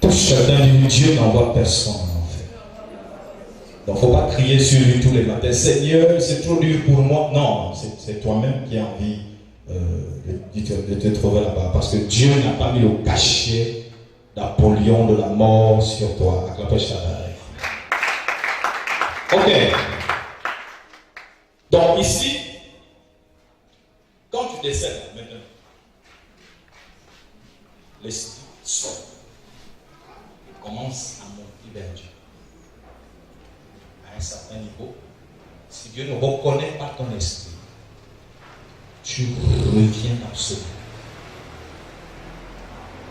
Tout chacun dit Dieu n'envoie personne en fait. Donc il ne faut pas crier sur lui tous les matins. Seigneur, c'est trop dur pour moi. Non, c'est toi-même qui as envie de te trouver là-bas. Parce que Dieu n'a pas mis le cachet d'Apollyon de la mort sur toi. Acclamez Shaddai. Ok. Donc ici, quand tu décèdes maintenant, l'esprit sort. Il commence à monter vers Dieu. À un certain niveau, si Dieu ne reconnaît pas ton esprit, tu reviens absolument.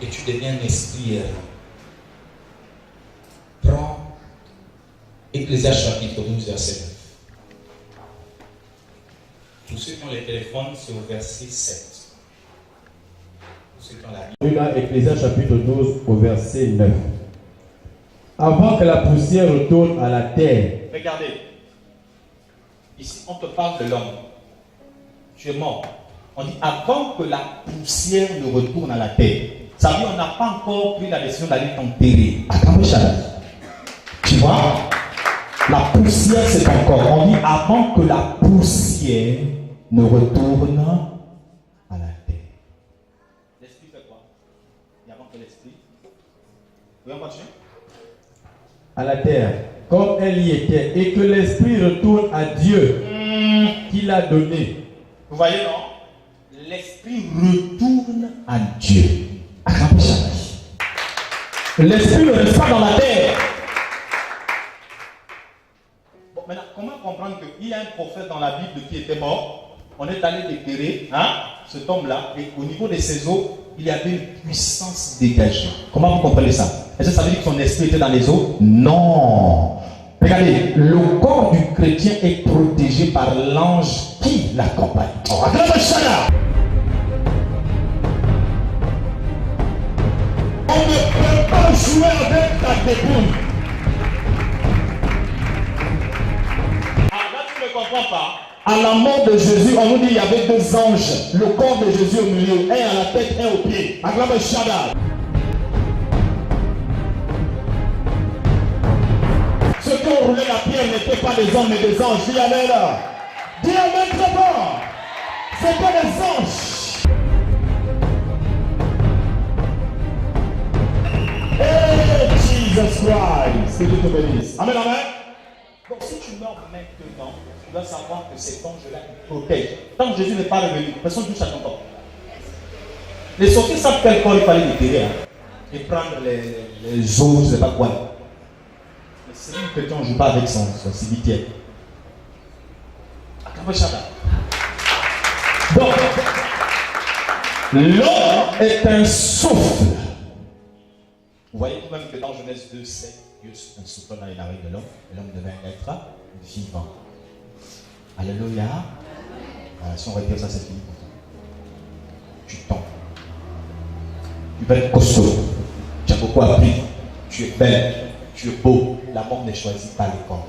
Et tu deviens un esprit errant. Prends Ecclésiaste chapitre 12, verset 9. Tous ceux qui ont les téléphones, c'est au verset 7. Tous ceux qui ont la Bible. Là, Ecclésiaste chapitre 12, au verset 9. Avant que la poussière retourne à la terre. Regardez. Ici, on te parle de l'homme. Tu es mort. On dit avant que la poussière ne retourne à la terre. Ça veut dire qu'on n'a pas encore pris la décision d'aller t'enterrer. Attends, tu vois? La poussière, c'est encore. On dit avant que la poussière ne retourne à la terre. L'esprit fait quoi? Et avant que l'esprit. Oui, on continue. À la terre, comme elle y était, et que l'esprit retourne à Dieu qui l'a donné. Vous voyez, non? L'esprit retourne à Dieu. L'esprit ne reste pas dans la terre. Bon, maintenant, comment comprendre qu'il y a un prophète dans la Bible qui était mort? On est allé déterrer cet homme-là, et au niveau de ses os, il y avait une puissance dégagée. Comment vous comprenez ça? Est-ce que ça veut dire que son esprit était dans les os? Non. Regardez, le corps du chrétien est protégé par l'ange qui l'accompagne. Oh, on ne peut pas jouer avec ta dépouille. Ah, là, tu ne comprends pas. À la mort de Jésus, on nous dit qu'il y avait deux anges. Le corps de Jésus au milieu, un à la tête, un au pied. Acclame Shaddai. Ceux qui ont roulé la pierre n'étaient pas des hommes mais des anges. Dis amen là. Dis amen très fort. C'était des anges. Hey Jesus Christ. Que Dieu te bénisse. Amen, amen. Donc si tu meurs maintenant, tu dois savoir que cet ange-là te protège. Tant que Jésus n'est pas revenu, personne ne touche à ton corps. Les sorciers savent quel corps il fallait déterrer. Et prendre les os, je ne sais pas quoi. Mais c'est une question, on ne joue pas avec son cimetière. Donc, l'homme est un souffle. Vous voyez tout de même que dans Genèse 2, 7, Dieu un souffle dans les narines de l'homme, et l'homme devait être vivant. Alléluia. Si on retire ça, c'est fini pour toi. Tu tombes. Tu vas être costaud. Tu as beaucoup appris. Tu es belle. Tu es beau. La mort ne choisit pas les corps.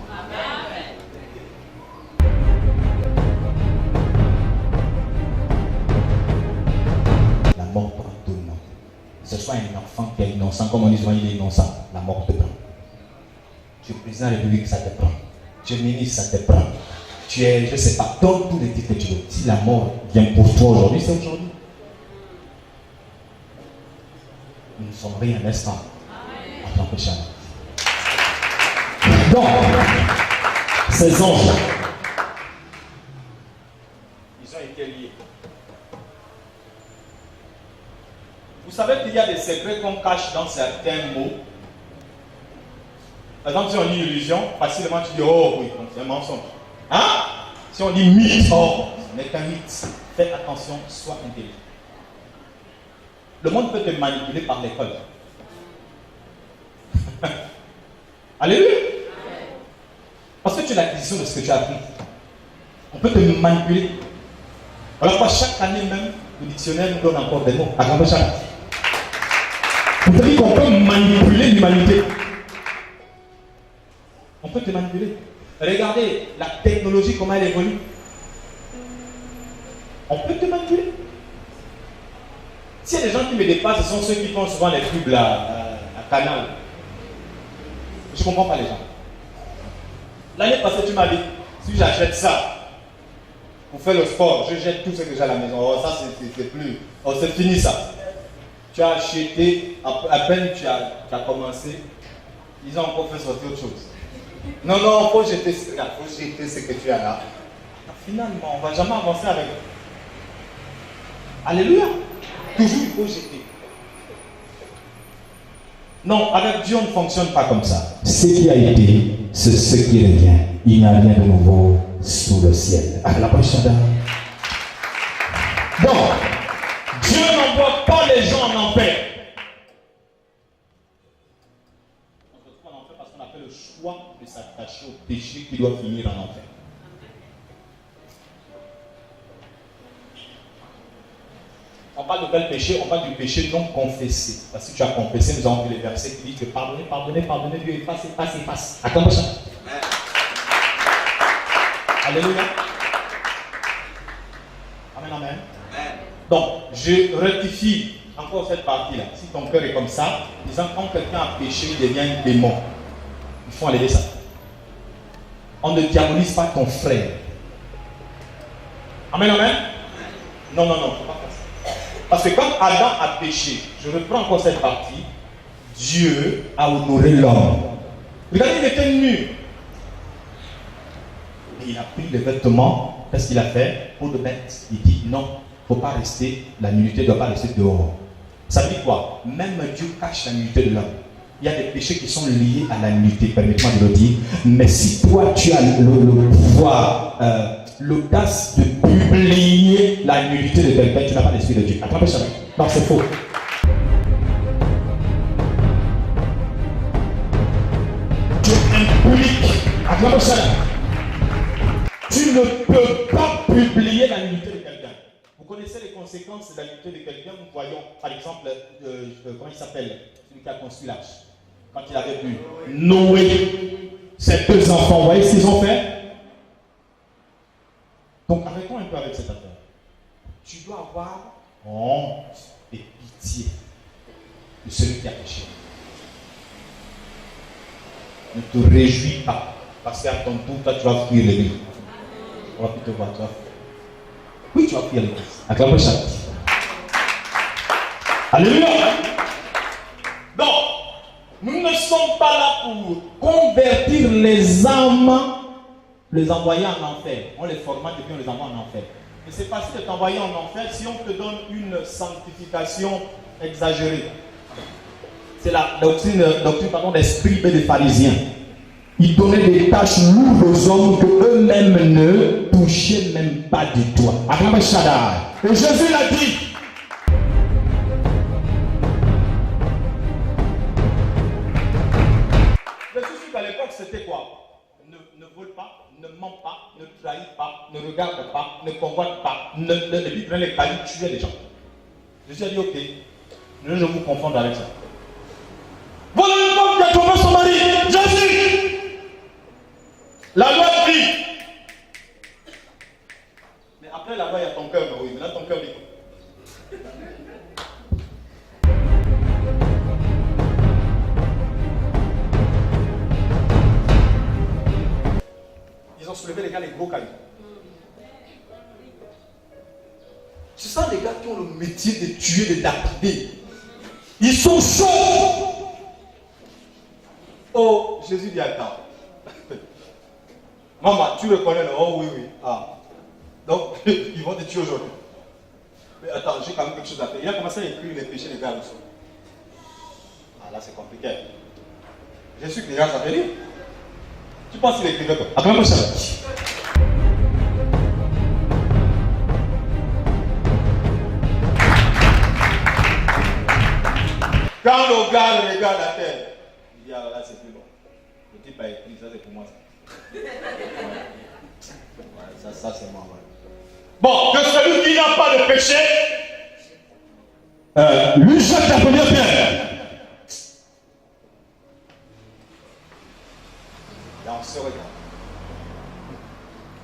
La mort prend tout le monde. Que ce soit un enfant qui est innocent, comme on dit souvent, il est innocent. La mort te prend. Tu es président de la République, ça te prend. Tu es ministre, ça te prend. Tu es, je ne sais pas, donne tous les titres que tu veux. Si la mort vient pour toi aujourd'hui, c'est aujourd'hui. Nous ne sommes rien, n'est-ce pas? En tant que chien. Donc, ces anges, ils ont été liés. Vous savez qu'il y a des secrets qu'on cache dans certains mots. Par exemple, si on dit illusion, facilement tu dis oh oui, c'est un mensonge. Hein? Si on dit mythe, oh, ce n'est qu'un mythe. Faites attention, sois intelligent. Le monde peut te manipuler par l'école. Alléluia. Parce que tu as l'acquisition de ce que tu as appris. On peut te manipuler. Alors pas chaque année même, le dictionnaire nous donne encore des mots. À grand chaque. Vous savez qu'on peut manipuler l'humanité. On peut te manipuler. Regardez la technologie, comment elle évolue. On peut te manipuler. S'il y a des gens qui me dépassent, ce sont ceux qui font souvent les pubs là, à Canal. Je ne comprends pas les gens. L'année passée, tu m'as dit, si j'achète ça pour faire le sport, je jette tout ce que j'ai à la maison. Oh, ça, c'est plus. Oh, c'est fini ça. Tu as acheté, à peine tu as commencé, ils ont encore fait sortir autre chose. Non, il faut jeter ce que tu as là. Finalement, on ne va jamais avancer avec. Alléluia. Toujours il faut jeter. Non, avec Dieu, on ne fonctionne pas comme ça. Ce qui a été, c'est ce qui revient. Il n'y a rien de nouveau sous le ciel. À la prochaine. Donc, Dieu n'envoie pas les gens en enfer. On se trouve en enfer parce qu'on a fait le choix de s'attacher au péché qui doit finir en enfer. On parle de quel péché? On parle du péché non confessé. Parce que si tu as confessé, nous avons vu les versets qui disent que pardonnez, Dieu efface. Attends ça. Alléluia. Amen. Donc, je rectifie encore cette partie-là. Si ton cœur est comme ça, disant quand quelqu'un a péché, il devient un démon. Il faut enlever ça. On ne diabolise pas ton frère. Amen. Non, il ne faut pas faire ça. Parce que quand Adam a péché, je reprends encore cette partie, Dieu a honoré l'homme. Regardez, il était nu. Et il a pris les vêtements, qu'est-ce qu'il a fait? Pour de bête. Il dit non, il ne faut pas rester, la nudité ne doit pas rester dehors. Ça veut dire quoi? Même Dieu cache la nudité de l'homme. Il y a des péchés qui sont liés à la nudité, permettez-moi de le dire. Mais si toi tu as le pouvoir, l'audace de publier la nudité de quelqu'un, tu n'as pas l'esprit de Dieu. Attrapez ça. Non, c'est faux. Tu impliques. Attrapez ça. Tu ne peux pas publier la nudité de quelqu'un. Vous connaissez les conséquences de la nudité de quelqu'un. Nous voyons, par exemple, comment il s'appelle? Celui qui a construit l'arche. Quand il avait bu Noé, ses 2 enfants, vous voyez ce qu'ils ont fait? Donc arrêtons un peu avec cette affaire. Tu dois avoir honte et pitié de celui qui a péché. Ne te réjouis pas, parce qu'à ton tour, toi, tu vas fuir l'église. On va plutôt voir, toi. Oui, tu vas fuir l'église. Acclamez ça. Alléluia. Donc, nous ne sommes pas là pour convertir les âmes, les envoyer en enfer. On les formate et puis on les envoie en enfer. Et c'est facile de t'envoyer en enfer si on te donne une sanctification exagérée. C'est la doctrine des scribes et des pharisiens. Ils donnaient des tâches lourdes aux hommes que eux-mêmes ne touchaient même pas du tout. Acclamez Shaddai. Et Jésus l'a dit. À l'époque, c'était quoi? Ne vole pas, ne ment pas, ne trahit pas, ne regarde pas, ne convoite pas, et puis prend les cailloux, tuer les gens. Jésus a dit ok, je vous confondre avec ça. Voilà une femme qui a trompé son mari, Jésus! La loi dit. Mais après la loi, il y a ton cœur, oui, mais là ton cœur dit quoi? Ils ont soulevé les gars les gros cailloux. Ce sont des gars qui ont le métier de tuer, de lapider. Ils sont chauds. Oh, Jésus dit attends. Maman, tu reconnais le oh oui. Ah. Donc, ils vont te tuer aujourd'hui. Mais attends, j'ai quand même quelque chose à faire. Il a commencé à écrire les péchés des gars aussi. Ah là, c'est compliqué. Jésus qui déjà savait lire. Tu penses qu'il écrivait quoi? Après moi, ça va. Quand le gars regarde la terre, il dit ah là c'est plus bon. Le type a écrit, ça c'est pour moi ça. Ouais, ça c'est moi. Ouais. Bon, que celui qui n'a pas de péché, lui jette la première pierre. Là on se regarde.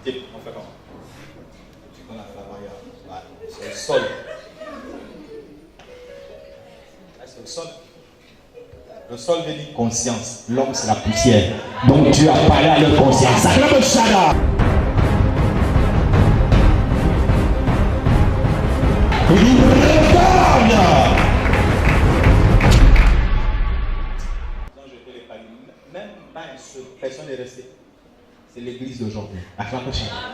Tiens, on fait comment? Tu connais la variable. Ouais, c'est le sol. le sol. Le sol veut dire conscience. L'homme, c'est la poussière. Donc Dieu a parlé à leur conscience. Acclame Shada. Il dit, regarde. Donc je te l'ai pas dit. Même pas une seule personne n'est restée. C'est l'église d'aujourd'hui. Acclame Shada.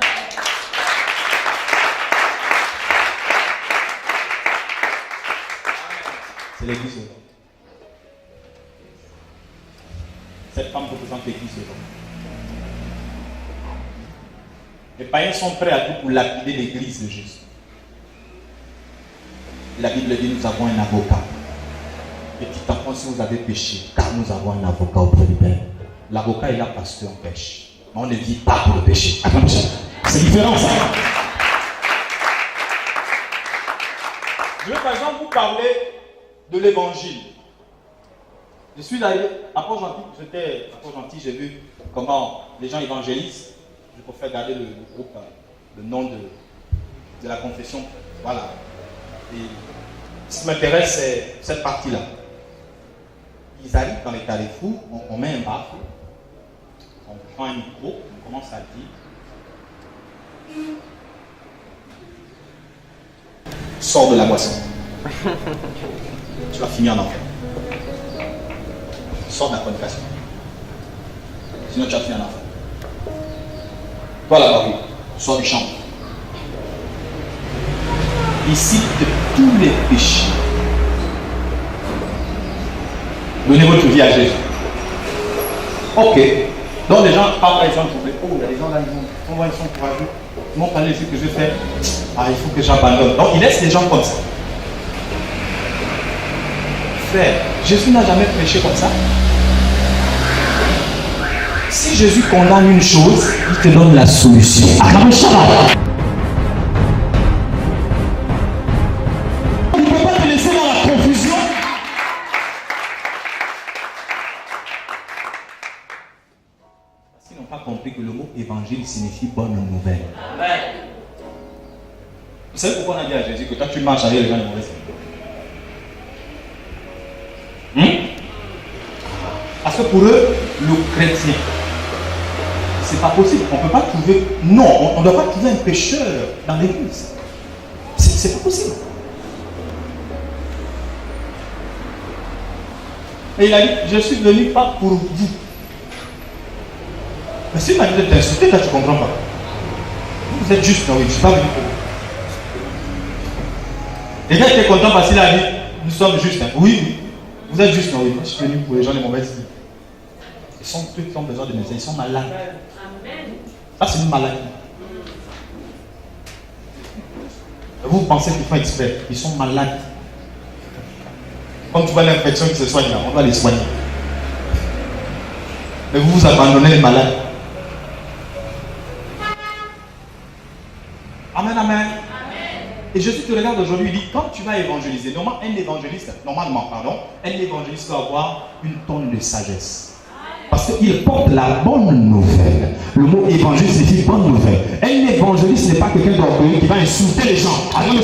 C'est l'église d'aujourd'hui. Cette femme représente l'église d'aujourd'hui. Les païens sont prêts à tout pour lapider l'église de Jésus. La Bible dit, nous avons un avocat. Petit enfant, si vous avez péché, car nous avons un avocat auprès du Père. L'avocat est là parce qu'on pêche. Mais on ne vit pas pour le péché. C'est différent ça. Je vais par exemple vous parler de l'évangile. Je suis allé à Port-Gentil, j'étais à Port-Gentil, j'ai vu comment les gens évangélisent. Je préfère garder le groupe, le nom de la confession. Voilà. Et ce qui m'intéresse, c'est cette partie-là. Ils arrivent dans les carrefours, on met un baffle, on prend un micro, on commence à dire sors de la boisson. Tu vas finir en enfer. Sors de la fornication. Sinon tu vas finir en enfer. Toi là-bas, oui, sors du champ. Il cite tous les péchés. Donnez votre vie à Jésus. Ok. Donc les gens, après ils ont trouvé. Oh, il y a des gens là, ils sont courageux. Ils m'ont parlé de ce que je vais faire. Ah, il faut que j'abandonne. Donc il laisse les gens comme ça. Frère, Jésus n'a jamais prêché comme ça. Si Jésus condamne une chose, il te donne la solution. Acclame Shabbat. Il ne peut pas te laisser dans la confusion. Parce qu'ils n'ont pas compris que le mot évangile signifie bonne nouvelle. Amen. Vous savez pourquoi on a dit à Jésus que toi tu marches avec les gens de mauvaise foi? Parce que pour eux, le chrétien, c'est pas possible. On ne peut pas trouver. Non, on ne doit pas trouver un pécheur dans l'église. C'est pas possible. Et il a dit, je suis venu pas pour vous. Mais si il m'a dit de t'insulter, là tu ne comprends pas. Vous êtes juste, non, oui, je ne suis pas venu pour vous. Les gars étaient contents parce qu'il a dit, nous sommes justes. Hein. Oui, oui. Vous êtes juste, non, oui. Moi, je suis venu pour les gens de mauvaise vie. Ils sont ceux qui ont besoin de médecins, ils sont malades. Ça, c'est une maladie. Vous pensez qu'ils font exprès, ils sont malades. Quand tu vois l'infection qui se soigne, on doit les soigner. Mais vous abandonnez les malades. Amen, amen. Et Jésus te regarde aujourd'hui, il dit, quand tu vas évangéliser, normalement, un évangéliste doit avoir une tonne de sagesse. Parce qu'il porte la bonne nouvelle. Le mot évangile signifie bonne nouvelle. Un évangéliste n'est pas quelqu'un d'orgueilleux qui va insulter les gens. Alors, non,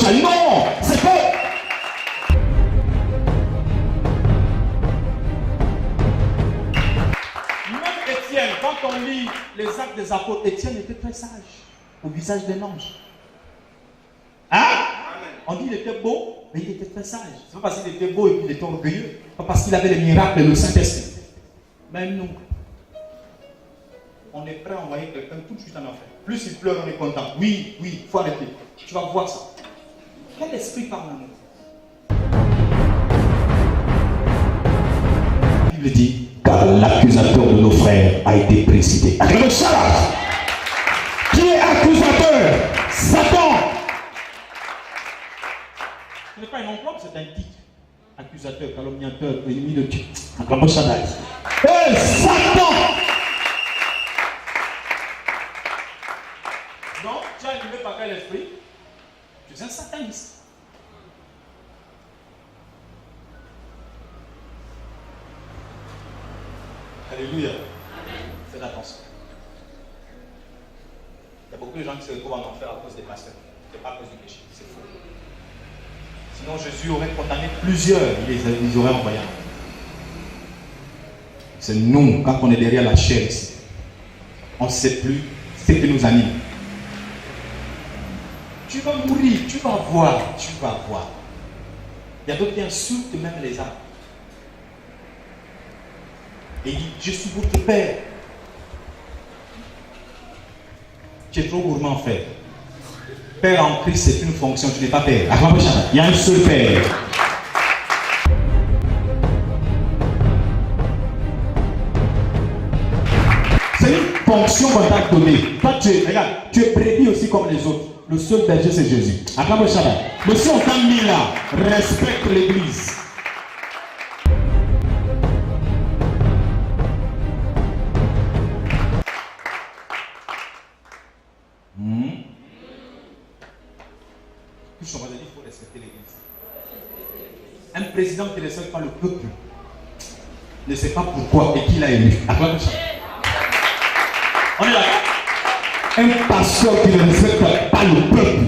c'est pas. Même Étienne, quand on lit les actes des apôtres, Étienne était très sage au visage d'un ange. Hein? On dit qu'il était beau, mais il était très sage. C'est pas parce qu'il était beau et qu'il était orgueilleux. Pas parce qu'il avait les miracles et le Saint-Esprit. Même nous, on est prêt à envoyer quelqu'un tout de suite en enfer. Plus il pleure, on est content. Oui, il faut arrêter. Tu vas voir ça. Quel esprit parle à nous? La Bible dit, car l'accusateur de nos frères a été précipité. Acclame Shabbat. Qui est accusateur? Satan. Ce n'est pas un emploi, c'est un titre. Accusateur, calomniateur, ennemi de Dieu. Acclame Shabbat. Et Satan! Donc, tu as animé par quel esprit? Tu es un sataniste. Alléluia. Faites attention. Il y a beaucoup de gens qui se retrouvent en enfer à cause des pasteurs. Ce n'est pas à cause du péché, c'est faux. Sinon Jésus aurait condamné plusieurs, ils auraient envoyé. C'est nous, quand on est derrière la chair ici, on ne sait plus ce qui nous anime. Tu vas mourir, tu vas voir, tu vas voir. Il y a d'autres qui insultent même les âmes. Et il dit, je suis votre père. Tu es trop gourmand en fait. Père en Christ, c'est une fonction, tu n'es pas père. Il y a un seul père. C'est une fonction qu'on t'a donnée. Toi, regarde, tu es brebis aussi comme les autres. Le seul berger, c'est Jésus. Mais si on t'a mis là, respecte l'église. Il faut respecter l'église. Un président qui ne respecte pas le peuple ne sait pas pourquoi et qui l'a élu. On est là. Un pasteur qui ne respecte pas le peuple,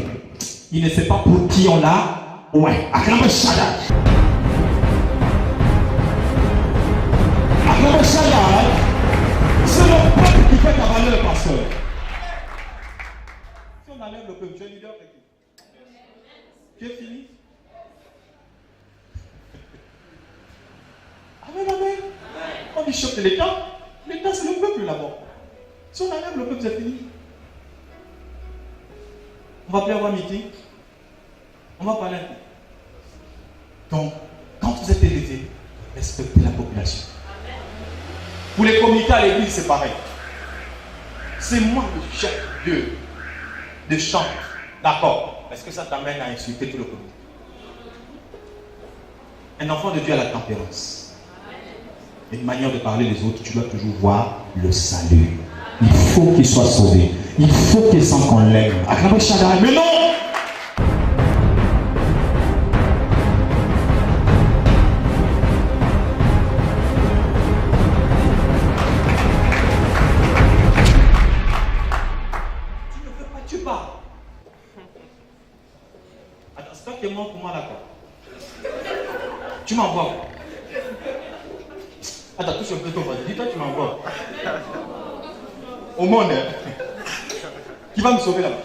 il ne sait pas pour qui on l'a. Ouais. C'est le peuple qui fait cavaler le pasteur. Si on enlève le peuple, tu es leader avec qui? Tu es fini? Amen, amen. On dit choc de l'État. L'État, c'est le peuple là-bas. Si on enlève le peuple, c'est fini. On va plus avoir meeting. On va parler un peu. Donc, quand vous êtes élevé, respectez la population. Pour les comités à l'église, c'est pareil. C'est moi le chef de chant. D'accord. Est-ce que ça t'amène à insulter tout le comité? Un enfant de Dieu a la tempérance. Une manière de parler des autres, tu dois toujours voir le salut. Il faut qu'il soit sauvé. Il faut qu'il sente qu'on l'aime. Mais non! Tu ne veux pas, tu pars. Attends, c'est toi qui es mort pour moi d'accord. Tu m'envoies. Attends, touche un peu ton voisin. Dis-toi, tu m'envoies. Au monde, hein? Qui va me sauver là-bas?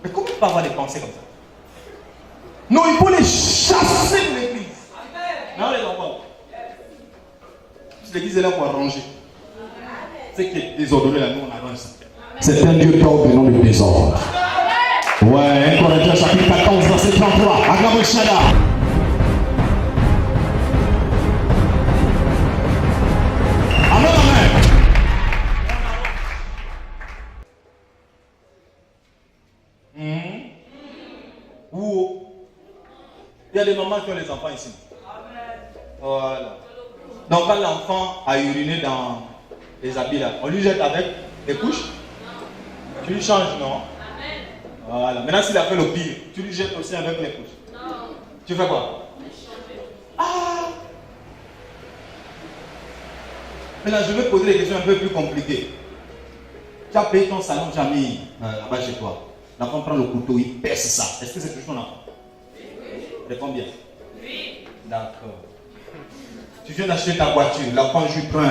Mais comment tu peux avoir des pensées comme ça? Non, il faut les chasser de l'église. Non, les enfants. L'église est là pour arranger. Ce qui est désordonné là, nous on avance. C'est un Dieu d'ordre et non de désordre. Ouais, 1 Corinthiens chapitre 14, verset 33. Acclamez Shada. Amen, amen. Où? Il y a des mamans qui ont les enfants ici. Voilà. Donc quand l'enfant a uriné dans les habits là, on lui jette avec les couches. Tu lui changes, non? Voilà. Maintenant s'il a fait le pire, tu lui jettes aussi avec les couches. Non. Tu fais quoi? Ah! Maintenant je vais poser des questions un peu plus compliquées. Tu as payé ton salon, tu as mis là-bas chez toi. L'enfant prend le couteau, il perce ça. Est-ce que c'est toujours ton enfant? Réponds bien. Oui. D'accord. Tu viens d'acheter ta voiture, l'enfant lui prend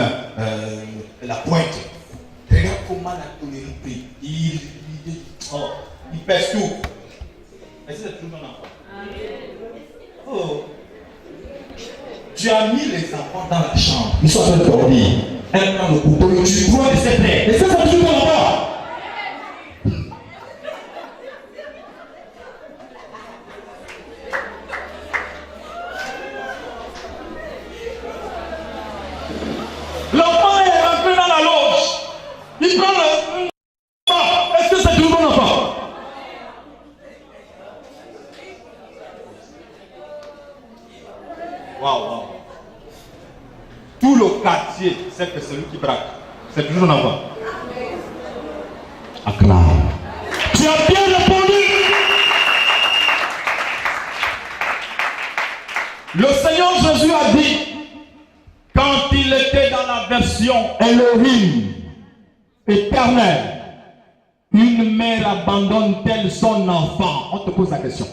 la pointe. Regarde comment la tonnerie prie. Il pèse tout. Est-ce que c'est toujours ton enfant? Oh. Tu as mis les enfants dans la chambre. Ils sont en train de dormir. Elle prend le couteau et tu prends de ses plaies. Est-ce que c'est toujours ton enfant? L'enfant est rentré dans la loge. Il prend le... Est-ce que c'est toujours mon enfant? Waouh. Tout le quartier sait que celui qui braque, c'est toujours mon enfant. Acclame. Tu as bien répondu. Le Seigneur Jésus a dit, quand il était dans la version Elohim, éternel, une mère abandonne-t-elle son enfant? On te pose la question.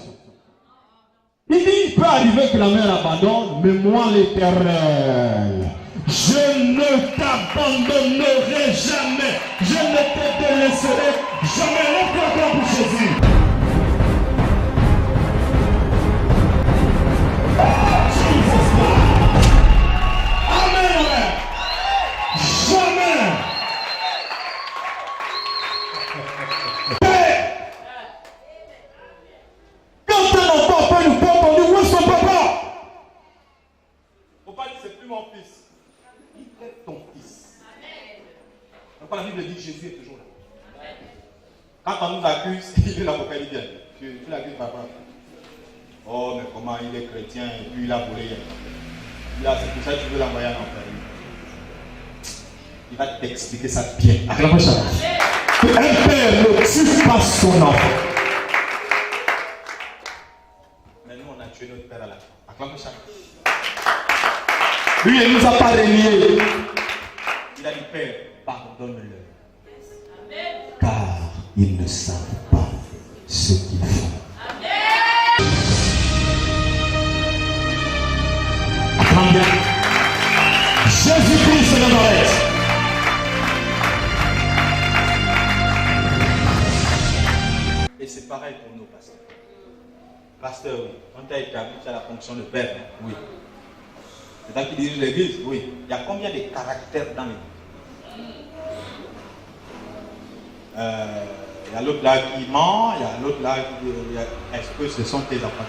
peut arriver que la mer abandonne, mais moi l'Éternel, je ne t'abandonnerai jamais. Je ne te délaisserai jamais. Lève-toi pour Jésus. Amen. Jamais. Quand un enfant peut nous porter, on dit où est son papa? Faut pas dire c'est plus mon fils. Il est ton fils. Donc la Bible dit que Jésus est toujours là. Quand on nous accuse, il est l'avocat, il dit bien. Tu l'accuses papa. Oh mais comment il est chrétien et puis il a volé. Là c'est pour ça que tu veux l'envoyer en enfer. Il va t'expliquer ça bien. Acclamez ça. Un père ne tue pas son enfant. Mais nous on a tué notre père à la fin. Acclamez ça. Lui, il ne nous a pas reliés. Il a dit Père, pardonne-leur. Car ils ne savent pas ce qu'ils font. Acclame bien. Jésus-Christ de Nazareth. Et c'est pareil pour nous, pasteur. Pasteur, oui. On t'a établi, tu as la fonction de père. Hein? Oui. C'est ça qui dirige l'église. Oui. Il y a combien de caractères dans l'église? Il y a l'autre là qui ment, il y a l'autre là qui. Est-ce que ce sont tes enfants?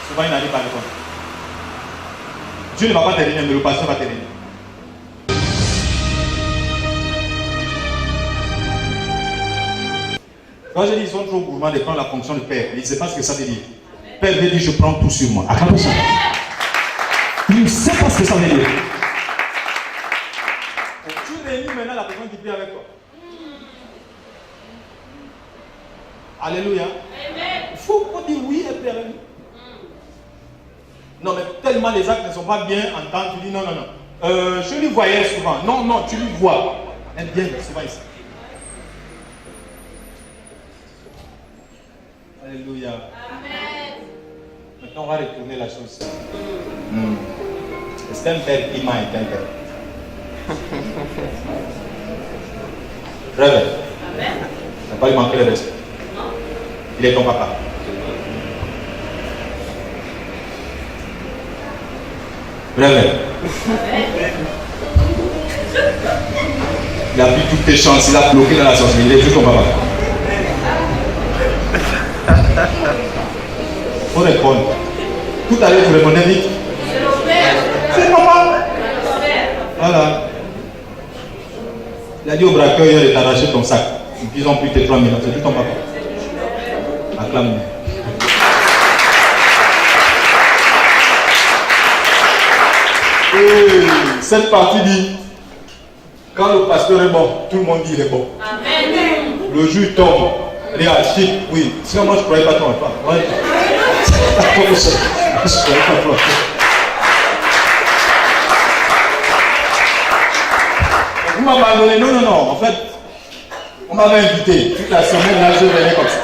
Souvent, il n'arrive pas à répondre. Dieu ne va pas terminer, mais le pasteur va terminer. Quand je dis qu'ils sont trop gourmands de prendre la fonction de père, ils ne savent pas ce que ça veut dire. Père veut dire je prends tout sur moi. Acclamez ça. Il ne sait pas ce que ça veut dire. Tu réunis maintenant la personne qui prie avec toi. Alléluia. Il faut qu'on dise oui et père. Non, mais tellement les actes ne sont pas bien entendus, tu dis non. Je lui voyais souvent. Non, tu lui vois. Elle vient souvent ici. Alléluia. Amen. Maintenant, on va retourner la chose. Est-ce qu'un père qui m'a été un père? Réveille. Amen. Il n'a pas lui manqué le respect. Non. Il est ton papa. Réveille. Il a pris toutes tes chances, il a bloqué dans la sorcellerie, il est plus ton papa. Faut répondre. Tout à l'heure, tu répondais vite. C'est papa. Voilà. Il a dit au braqueur hier de t'arracher ton sac. Ils ont pris tes 3 000. C'est plus ton papa. Acclame. Et cette partie dit, quand le pasteur est bon, tout le monde dit il est bon. Amen. Le jour tombe, réagit, oui. Sinon moi je ne croyais pas toi. Ouais. Je ne croyais pas toi. Vous m'avez abandonné. Non. En fait, on m'avait invité. Toute la semaine, là, je venais comme ça.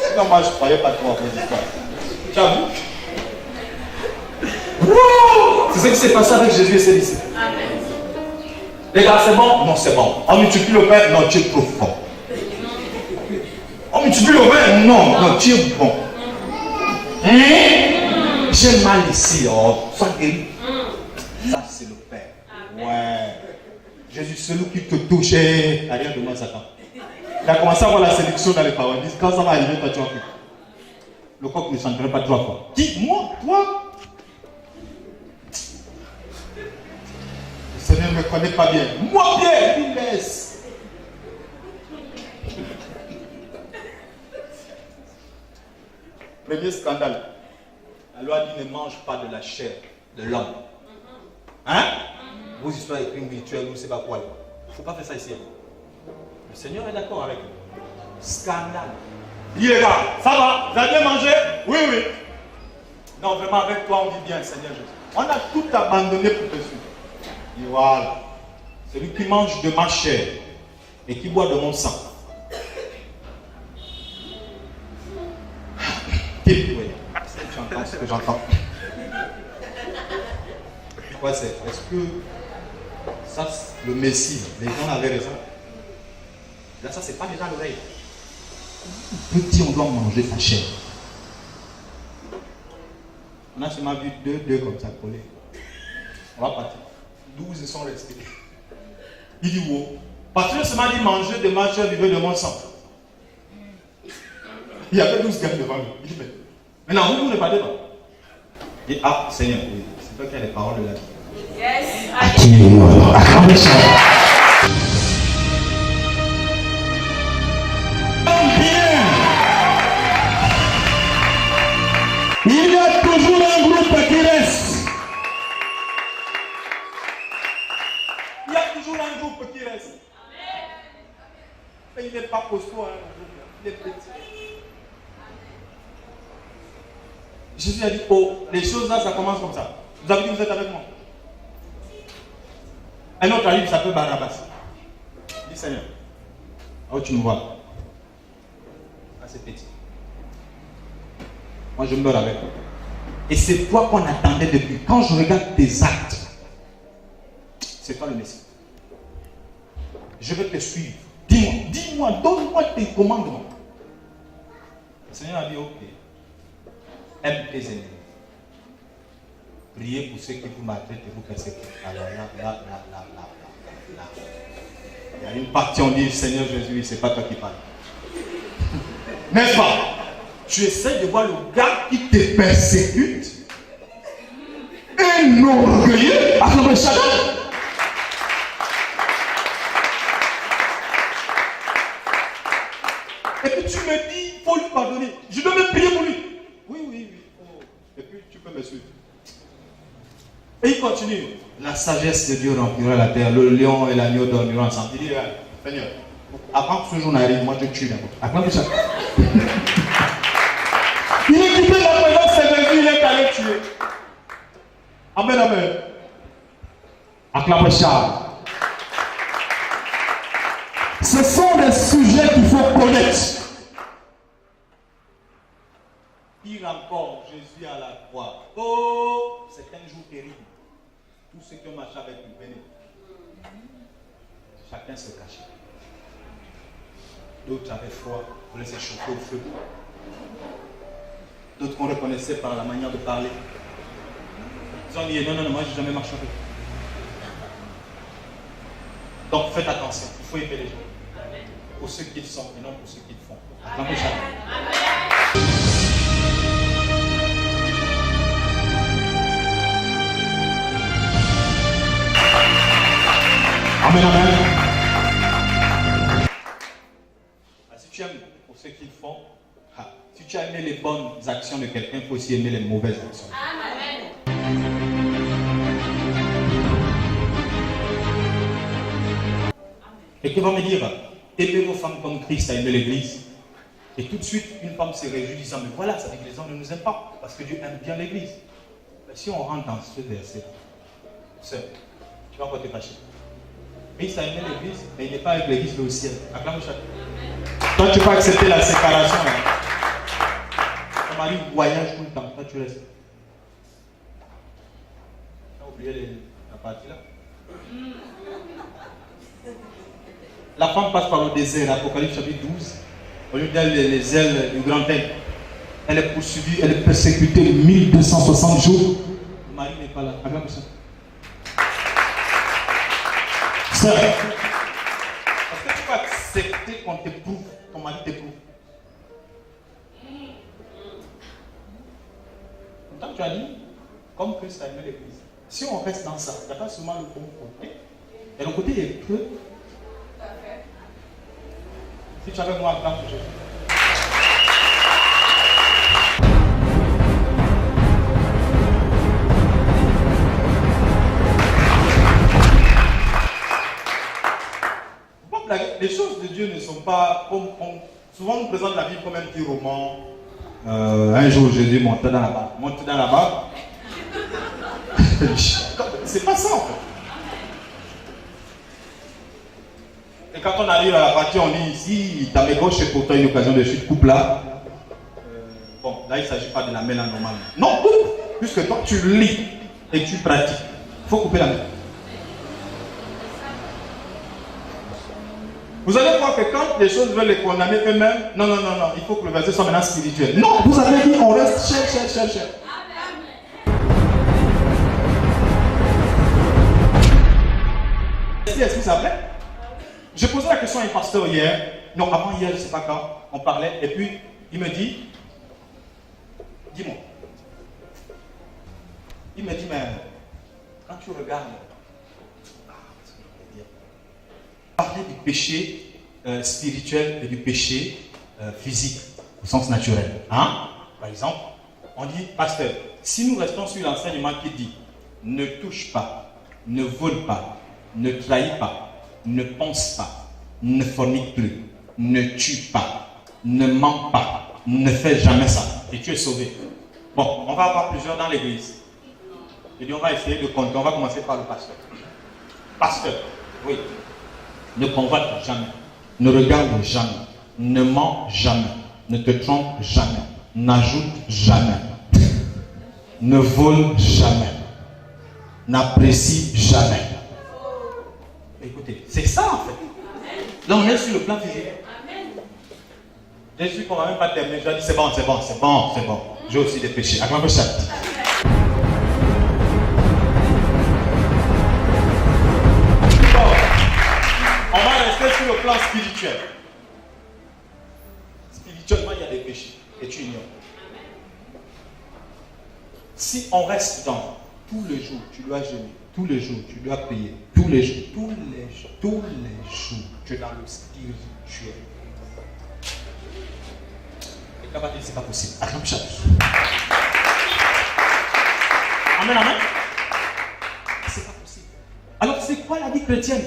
Sinon moi je ne croyais pas toi. Tu as vu? C'est ce qui s'est passé avec Jésus et ses disciples. Les gars, c'est bon? Non, c'est bon. On multiplie le pain? Non, tu es trop fort. On multiplie le pain? Non, tu es bon. J'ai mal ici, sois guéri. Ça, c'est le Père. Ouais. Jésus, celui qui te touche, rien de moi, Satan. Il a commencé à voir la sélection dans les paroles. Il dit, quand ça va arriver, toi, tu vas plus. Le coq ne chanterait pas trois fois. Dis-moi, toi. Le Seigneur ne me connaît pas bien. Moi, Pierre, il laisse. Premier scandale. La loi dit ne mange pas de la chair de l'homme. Hein? Vos histoires écrites virtuelles, vous ne savez pas quoi. Il ne faut pas faire ça ici. Le Seigneur est d'accord avec nous. Scandale. Il dit les gars, ça va? Vous avez bien mangé? Oui. Non, vraiment, avec toi, on dit bien, Seigneur Jésus. On a tout abandonné pour te suivre. Et voilà. Celui qui mange de ma chair et qui boit de mon sang. j'entends ce que j'entends. Pourquoi c'est? Est-ce que ça, le Messie, les gens avaient raison? Là, ça, c'est pas déjà l'oreille. Petit, on doit manger sa chair. On a seulement vu deux comme ça collés. On va partir. 12 ils sont restés. Il dit wow. Parce que seulement dit manger de ma chair, vivre de mon sang. Il y avait 12 gars devant lui. Il dit mais maintenant vous ne partez pas. Il dit ah Seigneur, oui, c'est toi qui as les paroles de la vie. Yes. Acclamez ça. Il y a toujours un groupe qui reste. Il y a toujours un groupe qui reste. Mais il n'est pas costaud, hein, il est petit. Jésus a dit, oh, les choses là, ça commence comme ça. Vous avez dit, vous êtes avec moi. Un autre a dit, ça peut Barabbas. Il dit, Seigneur, oh, tu me vois. Ah, c'est petit. Moi, je meurs avec toi. Et c'est toi qu'on attendait depuis. Quand je regarde tes actes, c'est toi le Messie. Je vais te suivre. Dis-moi, donne-moi tes commandements. Le Seigneur a dit, ok. Aime tes ennemis. Priez pour ceux qui vous maltraitent et vous persécutent. Alors là. Il y a une partie, on dit, Seigneur Jésus, c'est pas toi qui parles. N'est-ce pas? Tu essaies de voir le gars qui te persécute. Un orgueilleux. Acclamez chacun. Et puis tu me dis, il faut lui pardonner. Je dois me prier pour lui. Oui. Oh. Et puis tu peux me suivre. Et il continue. La sagesse de Dieu remplira la terre. Le lion et l'agneau dormiront ensemble. Il dit, Seigneur, avant que ce jour n'arrive, moi je tue d'abord. Acclamez chacun. Il est quitté la présence de Jésus, il est allé tuer. Amen. Acclamez ça. Ce sont des sujets qu'il faut connaître. Pire encore, Jésus à la croix. Oh, c'est un jour terrible. Tous ceux qui ont marché avec lui, venez. Chacun se cachait. D'autres avaient froid, voulaient se chauffer au feu. D'autres qu'on reconnaissait par la manière de parler. Ils ont dit non, moi je n'ai jamais marché avec. Donc faites attention, il faut aimer les gens. Pour ceux qu'ils sont et non pour ceux qu'ils font. Acclamez chacun. Amen. Si tu aimes pour ceux qu'ils font, si tu as aimé les bonnes actions de quelqu'un, il faut aussi aimer les mauvaises actions. Amen. Et qui va me dire, aimez vos femmes comme Christ a aimé l'Église. Et tout de suite, une femme se réjouit disant, mais voilà, ça veut dire que les hommes ne nous aiment pas, parce que Dieu aime bien l'Église. Mais si on rentre dans ce verset, tu vas encore te fâcher. Christ a aimé l'Église, mais il n'est pas avec l'Église, mais au ciel. Acclame chacun. Toi, tu peux accepter la séparation. Ton mari voyage tout le temps, toi tu restes. Tu as oublié la partie là. La femme passe par le désert, Apocalypse chapitre 12. Au lieu d'aller les ailes du grand aigle, elle est poursuivie, elle est persécutée 1260 jours. Le mari n'est pas là. Acclame ça. Parce que tu peux accepter qu'on t'éprouve, ton mari t'éprouve. Pourtant, tu as dit, comme Christ a aimé l'Église. Si on reste dans ça, il n'y a pas seulement le bon côté. Et le côté est peu. Si tu avais moi à Jésus. Les choses de Dieu ne sont pas comme souvent on présente la Bible comme un petit roman. Un jour Jésus montait dans la barque. C'est pas ça en fait. Et quand on arrive à la partie, on dit ici, ta main gauche c'est pour toi une occasion de chute, coupe là. Bon, là, il ne s'agit pas de la main là normalement. Non, puisque toi, tu lis et tu pratiques. Il faut couper la main. Vous allez voir que quand les choses veulent les condamner eux-mêmes, non, il faut que le verset soit maintenant spirituel. Non, vous avez dit, on reste cher. Est-ce que ça plaît? J'ai posé la question à un pasteur hier, non, avant hier, je ne sais pas quand, on parlait, et puis il me dit, dis-moi, il me dit, mais quand tu regardes, parler du péché spirituel et du péché physique au sens naturel. Hein? Par exemple, on dit, pasteur, si nous restons sur l'enseignement qui dit ne touche pas, ne vole pas, ne trahis pas, ne pense pas, ne fornique plus, ne tue pas, ne ment pas, ne fais jamais ça, et tu es sauvé. Bon, on va avoir plusieurs dans l'église. Je dis, on va essayer de compter. On va commencer par le pasteur. Pasteur, oui. Ne convoite jamais, ne regarde jamais, ne ment jamais, ne te trompe jamais, n'ajoute jamais, ne vole jamais, n'apprécie jamais. Écoutez, c'est ça en fait. Là on est sur le plan physique. Je suis qu'on ne va même pas terminer. Je dis c'est bon. J'ai aussi des péchés. Acclame ça. On va rester sur le plan spirituel. Spirituellement, il y a des péchés. Et tu ignores. Si on reste dans tous les jours, tu dois jeûner. Tous les jours, tu dois prier. Tous les jours, tu es dans le spirituel. Et quand on va dire, c'est pas possible. Acclame ça. Amen. C'est pas possible. Alors, c'est quoi la vie chrétienne?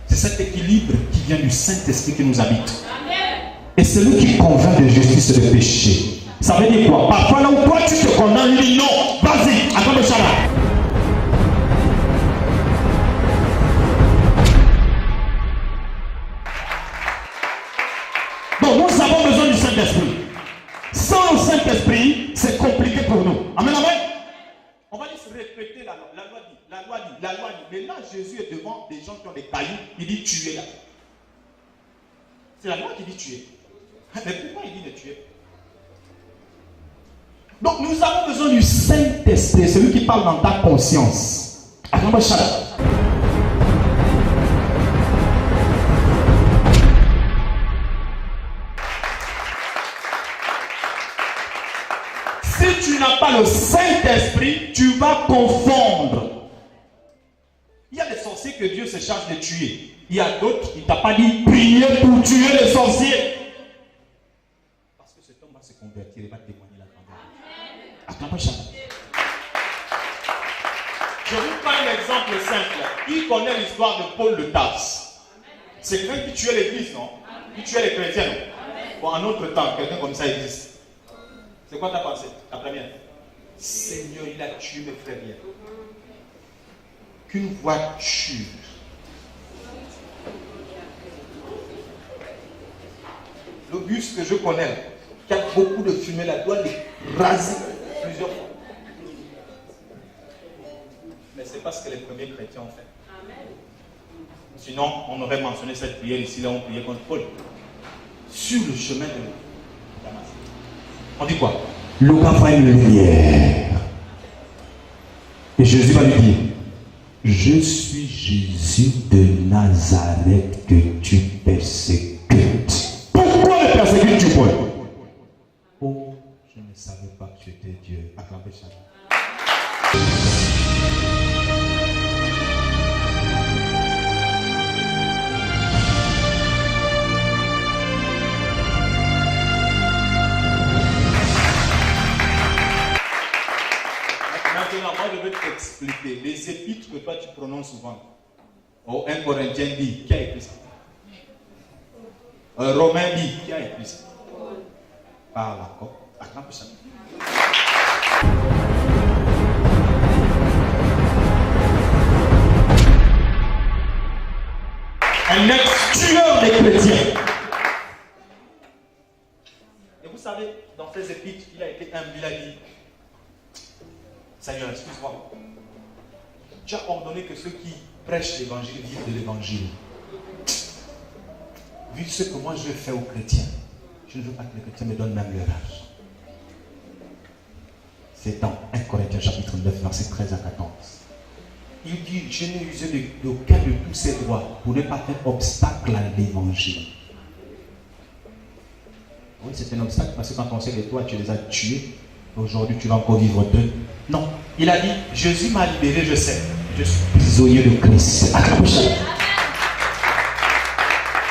C'est cet équilibre qui vient du Saint-Esprit qui nous habite. Amen. Et c'est lui qui convainc de justice et de péché. Ça veut dire quoi? Parfois là où toi tu te condamnes, dis non, vas-y, attends ça là. Donc nous avons besoin du Saint-Esprit. Sans le Saint-Esprit, c'est compliqué pour nous. Amen. On va juste répéter la loi dit. Mais là, Jésus est devant des gens qui ont des cailloux. Il dit tuer là. C'est la loi qui dit tuer. Mais pourquoi il dit de tuer? Donc nous avons besoin du Saint-Esprit, celui qui parle dans ta conscience. Si tu n'as pas le Saint-Esprit, tu vas confondre. Il y a des sorciers que Dieu se charge de tuer. Il y a d'autres, il ne t'a pas dit prier pour tuer les sorciers. Parce que cet homme va se convertir et va témoigner la grandeur. Je vous prends un exemple simple. Qui connaît l'histoire de Paul de Tarse? C'est quelqu'un qui tuait l'église, non? Qui tuait les chrétiens, non? Bon, en autre temps, quelqu'un comme ça existe. C'est quoi ta pensée? Ta première? Seigneur, il a tué mes frères. Qu'une voiture le bus que je connais, qui a beaucoup de fumée là, doit les raser plusieurs fois. Mais c'est pas ce que les premiers chrétiens ont fait. Sinon, on aurait mentionné cette prière ici, là on priait contre Paul. Sur le chemin de Damas. On dit quoi? Le gars va une lumière. Et Jésus va lui dire, je suis Jésus de Nazareth que tu persécutes. Pourquoi le persécutes-tu, Paul? Oh, je ne savais pas que tu étais Dieu. Acclamez ça. Maintenant, moi je vais t'expliquer les épîtres que toi tu prononces souvent. Oh, 1 Corinthiens dit, qui a écrit ça? Romain dit, qui a écrit ça? Par la corde. Acclamez ça. Un ex-tueur des chrétiens. Et vous savez, dans ses épîtres, il a été humble, il a dit, Seigneur, excuse-moi. Tu as ordonné que ceux qui prêchent l'évangile vivent de l'évangile. Vu ce que moi je fais aux chrétiens, je ne veux pas que les chrétiens me donnent même leur argent. C'est dans 1 Corinthiens chapitre 9, verset 13 à 14. Il dit, je n'ai usé d'aucun de tous ces droits pour ne pas faire obstacle à l'évangile. Oui, c'est un obstacle parce que quand on sait que toi, tu les as tués, aujourd'hui tu vas encore vivre d'eux. Non, il a dit, Jésus m'a libéré, je sais. Je suis prisonnier de Christ.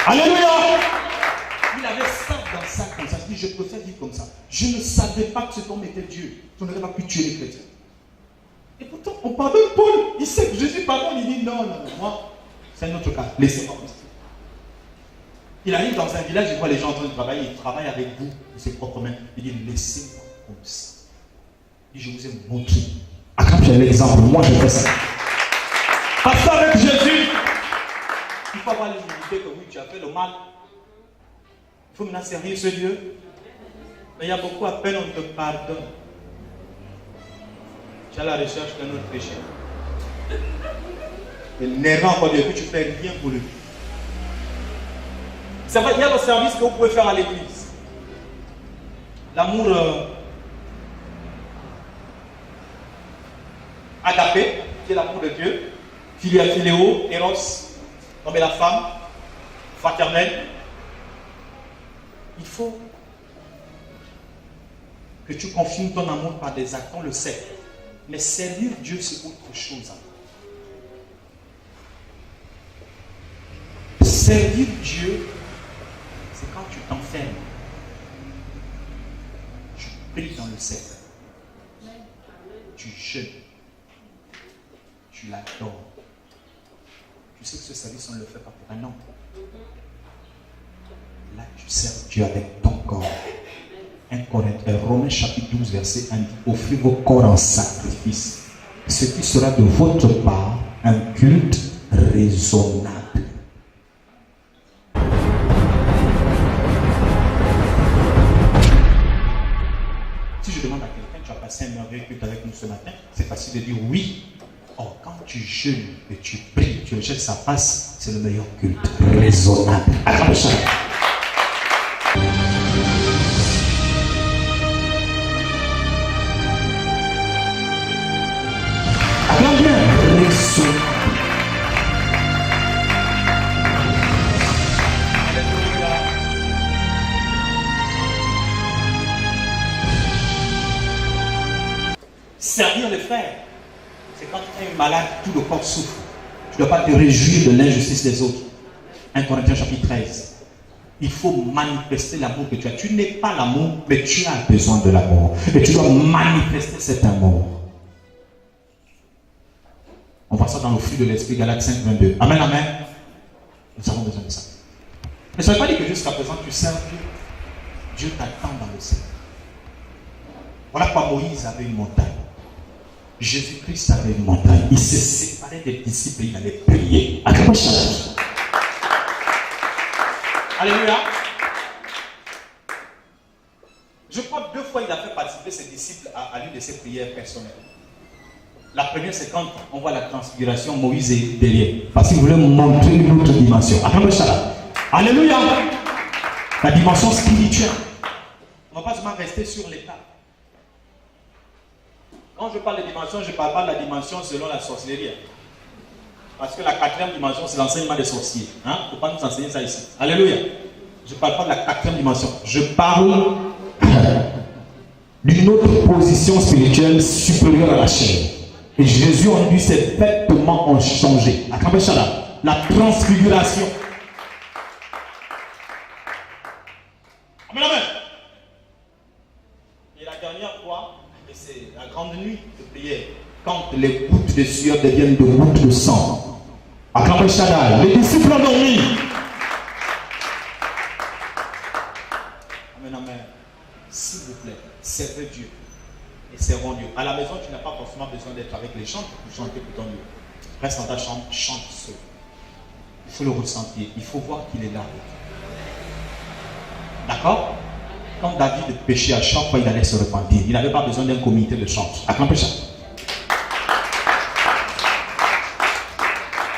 Alléluia. Il avait ça dans sa conscience. Il dit, je préfère vivre comme ça. Je ne savais pas que cet homme était Dieu. Je n'aurais pas pu tuer les chrétiens. Et pourtant, on pardonne Paul. Il sait que Jésus pardonne. Il dit, non, moi, c'est un autre cas. Laissez-moi. Il arrive dans un village, il voit les gens en train de travailler. Il travaille avec vous, de ses propres mains. Il dit, laissez-moi comme ça. Il dit, je vous ai montré. Quand j'ai l'exemple, moi je fais ça. Parce qu'avec Jésus, il faut avoir l'humilité que oui, tu as fait le mal. Il faut maintenant servir ce Dieu. Mais il y a beaucoup à peine on te pardonne. Tu es à la recherche d'un autre péché. Et n'errant encore Dieu, que tu ne fais rien pour lui. C'est vrai, il y a le service que vous pouvez faire à l'église. L'amour agapé, qui est l'amour de Dieu. Philéo, Eros, comme la femme, fraternelle. Il faut que tu confirmes ton amour par des actes, on le sait. Mais servir Dieu, c'est autre chose. Servir Dieu, c'est quand tu t'enfermes. Tu pries dans le cercle. Tu jeûnes. Tu l'adores. Tu sais que ce service, on ne le fait pas pour un an. Là, tu sers Dieu avec ton corps. 1 Corinthiens, Romains chapitre 12, verset 1 dit, offrez vos corps en sacrifice, ce qui sera de votre part un culte raisonnable. Si je demande à quelqu'un, tu as passé un merveilleux culte avec nous ce matin, c'est facile de dire oui. Or, quand tu jeûnes et tu pries, tu recherches sa face, c'est le meilleur culte raisonnable. Acclamez ça. Acclamez raisonnable. Servir les frères. C'est quand tu es malade, tout le corps souffre. Tu ne dois pas te réjouir de l'injustice des autres. 1 Corinthiens chapitre 13. Il faut manifester l'amour que tu as. Tu n'es pas l'amour, mais tu as besoin de l'amour. Et tu dois manifester cet amour. On voit ça dans le fruit de l'esprit, Galates 5, 22. Amen, amen. Nous avons besoin de ça. Mais ça ne veut pas dire que jusqu'à présent tu sers Dieu. Dieu t'attend dans le ciel. Voilà pourquoi Moïse avait une montagne. Jésus-Christ avait une montagne. Il s'est séparé des disciples et il allait prier. Alléluia. Je crois que 2 fois il a fait participer ses disciples à l'une de ses prières personnelles. La première, c'est quand on voit la transfiguration, Moïse est derrière. Parce qu'il voulait montrer une autre dimension. Alléluia. La dimension spirituelle. On ne va pas seulement rester sur l'état. Quand je parle de dimension, je ne parle pas de la dimension selon la sorcellerie. Parce que la 4e dimension, c'est l'enseignement des sorciers. Il ne faut pas nous enseigner ça ici. Alléluia. Je ne parle pas de la 4e dimension. Je parle d'une autre position spirituelle supérieure à la chair. Et Jésus en lui, ses vêtements ont changé. La transfiguration. Amen, amen. Et la dernière fois, et c'est la grande nuit de prière, quand les gouttes de sueur deviennent de gouttes de sang. Acclamez Shaddai. Les disciples ont dormi. Amen, amen. S'il vous plaît, servez Dieu. Et servons Dieu. À la maison, tu n'as pas forcément besoin d'être avec les gens pour chanter pour ton Dieu. Reste dans ta chambre, chante seul. Il faut le ressentir. Il faut voir qu'il est là. D'accord? quand David péchait, à chaque fois il allait se repentir. Il n'avait pas besoin d'un comité de change. Acclamez ça.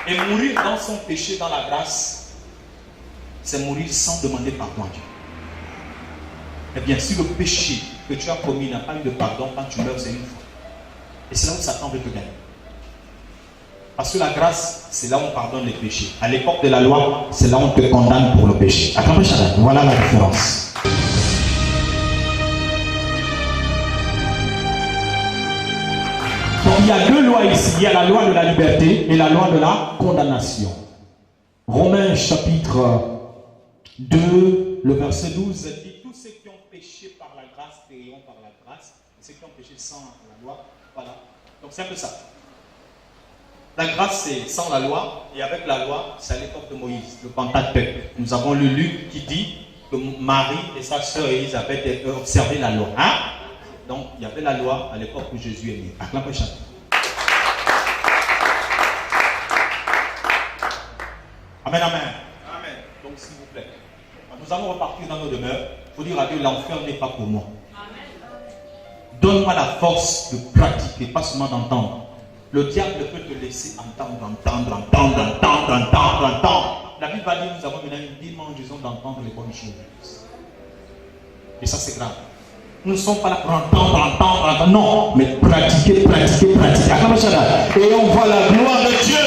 Et mourir dans son péché, dans la grâce, c'est mourir sans demander pardon à Dieu. Eh bien, si le péché que tu as commis n'a pas eu de pardon, quand tu meurs, c'est une fois. Et c'est là où Satan veut te gagner. Parce que la grâce, c'est là où on pardonne les péchés. À l'époque de la loi, c'est là où on te condamne pour le péché. Acclamez ça. Voilà la différence. Donc il y a deux lois ici. Il y a la loi de la liberté et la loi de la condamnation. Romains chapitre 2, le verset 12 dit: tous ceux qui ont péché par la grâce périront par la grâce. Et ceux qui ont péché sans la loi, voilà. Donc c'est un peu ça. La grâce c'est sans la loi, et avec la loi, c'est à l'époque de Moïse, le Pentateuque. Nous avons lu Luc qui dit que Marie et sa sœur Élisabeth observaient la loi. Hein? Donc, il y avait la loi à l'époque où Jésus est né. Acclamez chacun. Amen, amen. Amen. Donc, s'il vous plaît, nous allons repartir dans nos demeures. Il faut dire à Dieu, l'enfer n'est pas pour moi. Donne-moi la force de pratiquer, pas seulement d'entendre. Le diable peut te laisser entendre. La Bible va dire, nous avons maintenant une dimension d'entendre les bonnes choses. Et ça, c'est grave. Nous ne sommes pas là pour entendre. Non, mais pratiquer. Et on voit la gloire de Dieu.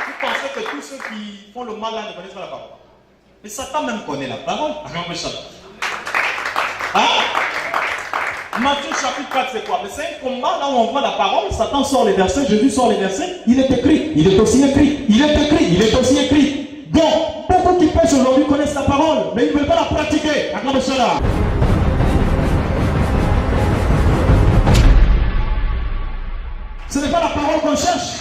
Vous pensez que tous ceux qui font le mal là ne connaissent pas la parole? Mais Satan même connaît la parole. Hein? Matthieu chapitre 4, c'est quoi? Mais c'est un combat là où on voit la parole. Satan sort les versets, Jésus sort les versets. Il est écrit, il est aussi écrit, il est écrit, il est aussi écrit. Donc, beaucoup qui pêchent aujourd'hui connaissent la parole, mais ils ne veulent pas la pratiquer. Acclamez cela. Ce n'est pas la parole qu'on cherche.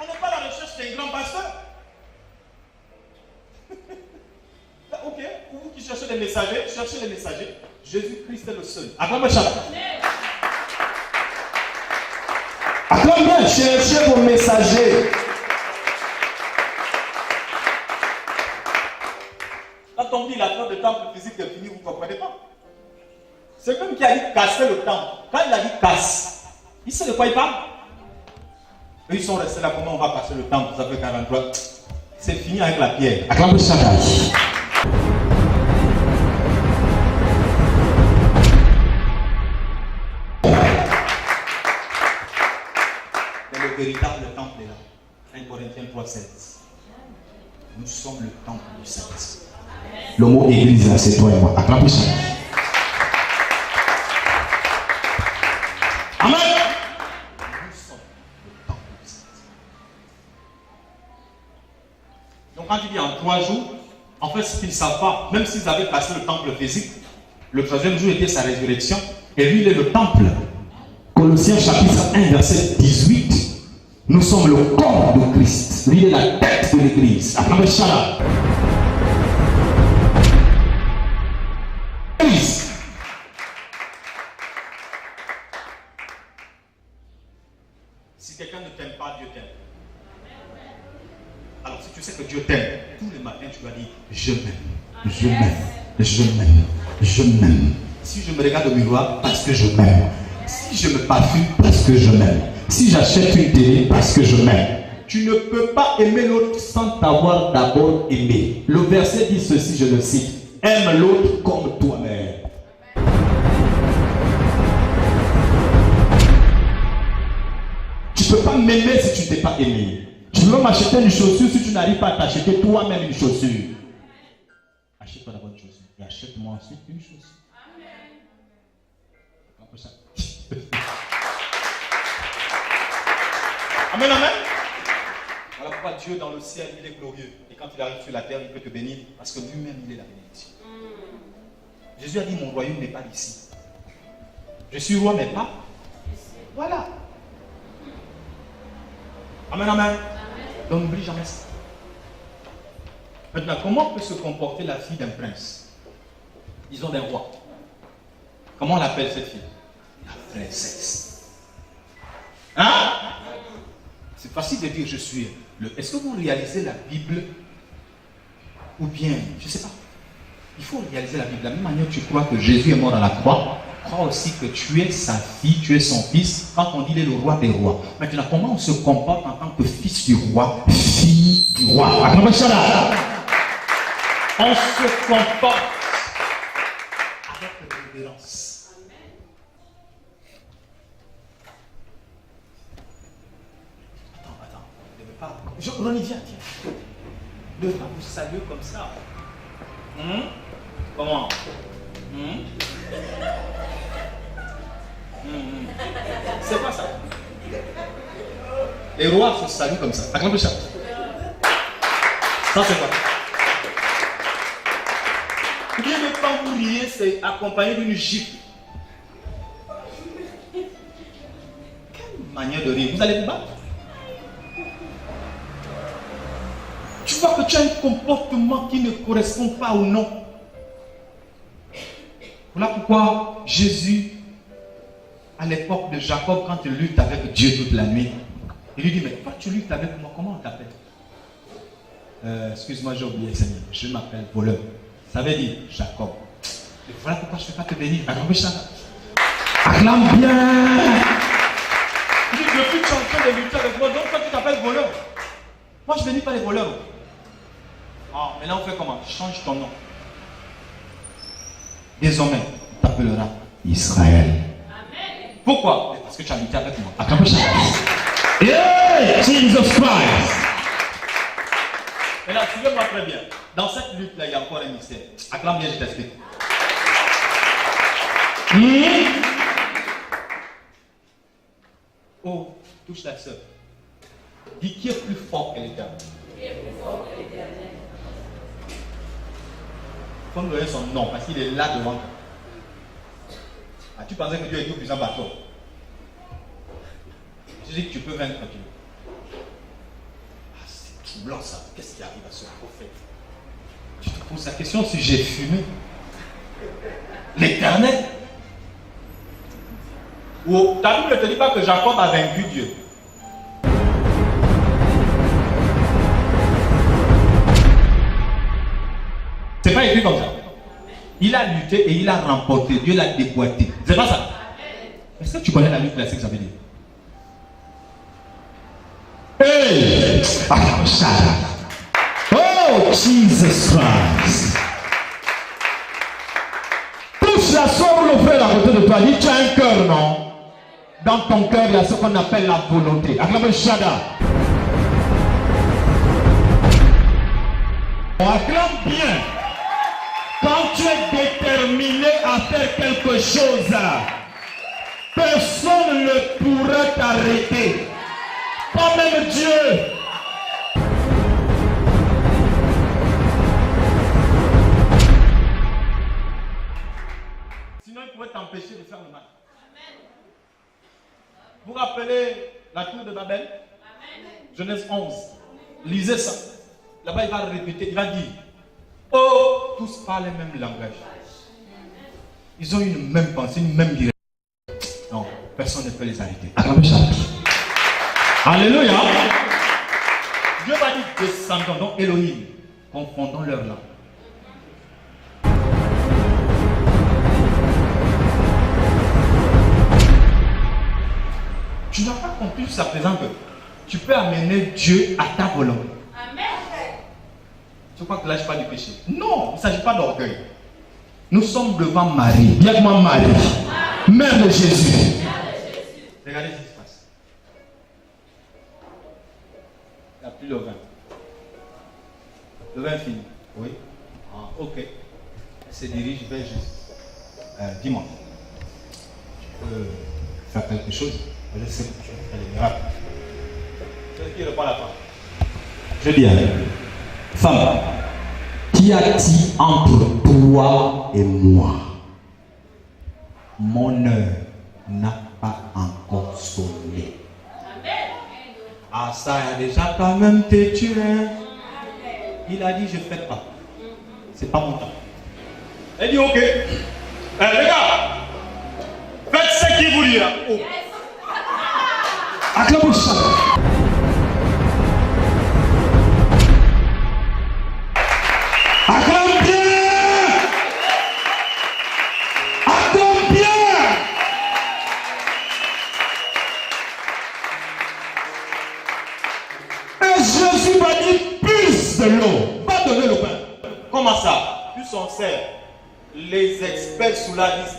On n'est pas à la recherche d'un grand pasteur. Ok, pour vous qui cherchez des messagers, cherchez les messagers. Jésus-Christ est le seul. Acclamez cela. Acclamez bien, cherchez vos messagers. Quand on dit la fin de temple physique est finie, vous ne comprenez pas. C'est comme qui a dit casser le temple. Quand il a dit casse, il sait de quoi il parle. Eux, ils sont restés là, comment on va casser le temple? Ça fait 43. C'est fini avec la pierre. Acclamez ça. Mais le véritable temple est là. 1 Corinthiens 3,7. Nous sommes le temple du Saint. Le mot église, c'est toi et moi. Acclamez ça. Amen. Nous sommes le temple du Saint. Donc quand il dit en 3 jours, en fait, ce qu'ils ne savent pas, même s'ils avaient passé le temple physique, le 3e jour était sa résurrection, et lui, il est le temple. Colossiens chapitre 1, verset 18. Nous sommes le corps de Christ. Lui, il est la tête de l'église. Acclamez ça. Si quelqu'un ne t'aime pas, Dieu t'aime. Alors si tu sais que Dieu t'aime, tous les matins tu vas dire: je m'aime, je m'aime, je m'aime, je m'aime. Si je me regarde au miroir, parce que je m'aime. Si je me parfume, parce que je m'aime. Si j'achète une télé, parce que je m'aime. Tu ne peux pas aimer l'autre sans t'avoir d'abord aimé. Le verset dit ceci, je le cite: aime l'autre comme toi-même. Tu ne peux pas m'aimer si tu ne t'es pas aimé. Tu veux m'acheter une chaussure si tu n'arrives pas à t'acheter toi-même une chaussure. Achète-toi d'abord une chaussure et achète-moi ensuite une chaussure. Amen, amen. Voilà pourquoi Dieu dans le ciel, il est glorieux. Et quand il arrive sur la terre, il peut te bénir parce que lui-même, il est la bénédiction. Jésus a dit: mon royaume n'est pas ici. Je suis roi, mais pas. Voilà. Amen, amen. Donc n'oublie jamais ça. Maintenant, comment peut se comporter la fille d'un prince? Disons d'un roi. Comment on l'appelle cette fille? La princesse. Hein? C'est facile de dire je suis Est-ce que vous réalisez la Bible? Ou bien, je ne sais pas. Il faut réaliser la Bible. De la même manière que tu crois que Jésus est mort à la croix, crois aussi que tu es sa fille, tu es son fils. Quand on dit il est le roi des rois. Maintenant, comment on se comporte en tant que fils du roi, fille du roi? On se comporte avec révérence. Attends, ne veux pas. Ronnie, viens. Ne pas vous saluer comme ça. Comment? C'est quoi ça? Les rois se saluent comme ça. Acclame ça. Ça c'est quoi? Ou bien le quand vous riez, c'est accompagné d'une gifle. Quelle manière de rire? Vous allez vous battre? Tu vois que tu as un comportement qui ne correspond pas au nom. Voilà pourquoi Jésus, à l'époque de Jacob, quand il lutte avec Dieu toute la nuit, il lui dit, mais toi tu luttes avec moi, comment on t'appelle? Excuse-moi, j'ai oublié, Seigneur. Je m'appelle voleur. Ça veut dire Jacob. Et voilà pourquoi je ne peux pas te bénir. Acclame ça. Acclame bien. Il dit, depuis que tu es en train de lutter avec moi, donc toi tu t'appelles voleur. Moi je ne bénis pas les voleurs. Ah, mais là on fait comment? Change ton nom. Désormais, on t'appellera Israël. Amen. Pourquoi? Parce que tu as lutté avec moi. Acclame ça. Yeah, Jesus Christ. Maintenant, suivez-moi très bien. Dans cette lutte-là, il y a encore un mystère. Acclame bien, je t'explique. Oh, touche ta soeur. Dis qui est plus fort que l'Éternel. Qui est plus fort que l'Éternel. Il faut nous donner son nom parce qu'il est là devant toi. Ah, tu pensais que Dieu est tout puissant par toi. Je dis que tu peux vaincre Dieu. Ah, c'est troublant ça. Qu'est-ce qui arrive à ce prophète? Tu te poses la question si j'ai fumé. L'Éternel. Ou ta Bible ne te dit pas que Jacob a vaincu Dieu. C'est pas écrit comme ça. Il a lutté et il a remporté. Dieu l'a déboîté. C'est pas ça. Est-ce que tu connais la lutte classique, ça veut dire? Hey! Oh, Jesus Christ. Touche la somme, le frère à côté de toi. Dis, tu as un cœur, non? Dans ton cœur, il y a ce qu'on appelle la volonté. Acclame Shada. On acclame bien. Quand tu es déterminé à faire quelque chose, personne ne pourra t'arrêter. Pas même Dieu. Sinon, il pourrait t'empêcher de faire le mal. Vous rappelez la tour de Babel? Genèse 11. Lisez ça. Là-bas, il va répéter, il va dire, oh, tous parlent le même langage. Ils ont une même pensée, une même direction. Non, personne ne peut les arrêter. Alléluia. Dieu va dire, descendons, donc Elohim, confondons leur langue. Tu n'as pas compris jusqu'à présent que tu peux amener Dieu à ta volonté. Amen. Tu crois que là je parle du péché? Non, il ne s'agit pas d'orgueil. Nous sommes devant Marie. Dis avec moi Marie, mère de Jésus. Regardez ce qui se passe. Il n'y a plus le vin. Le vin fini. Oui. Ah, ok. Elle se dirige vers Jésus. Dis-moi. Tu peux faire quelque chose? Je sais que tu vas faire des miracles. C'est qui répond à la femme? Très bien. Femme, qu'y a-t-il entre toi et moi? Mon heure n'a pas encore sonné. Ah, ça a déjà quand même têtu, hein? Il a dit, je ne fais pas. C'est pas mon temps. Elle dit, ok. Les gars, faites ce qu'il vous dit là. Oh. Acclame ça. le pain. Comment ça? Plus on sert. Les experts sous la liste.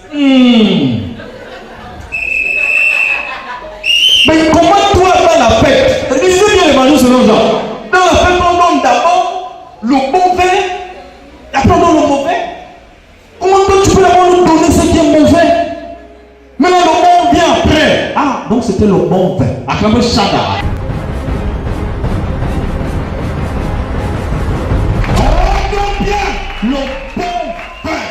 Mais comment toi dans la fête? Lisez bien l'évangile selon Jean. Dans la fête, on donne d'abord le bon vin, et après on donne le mauvais. Comment toi tu peux d'abord nous donner ce qui est mauvais? Maintenant le bon vient après. Ah, donc c'était le bon vin. Acclamez Shada. On bien le bon vin.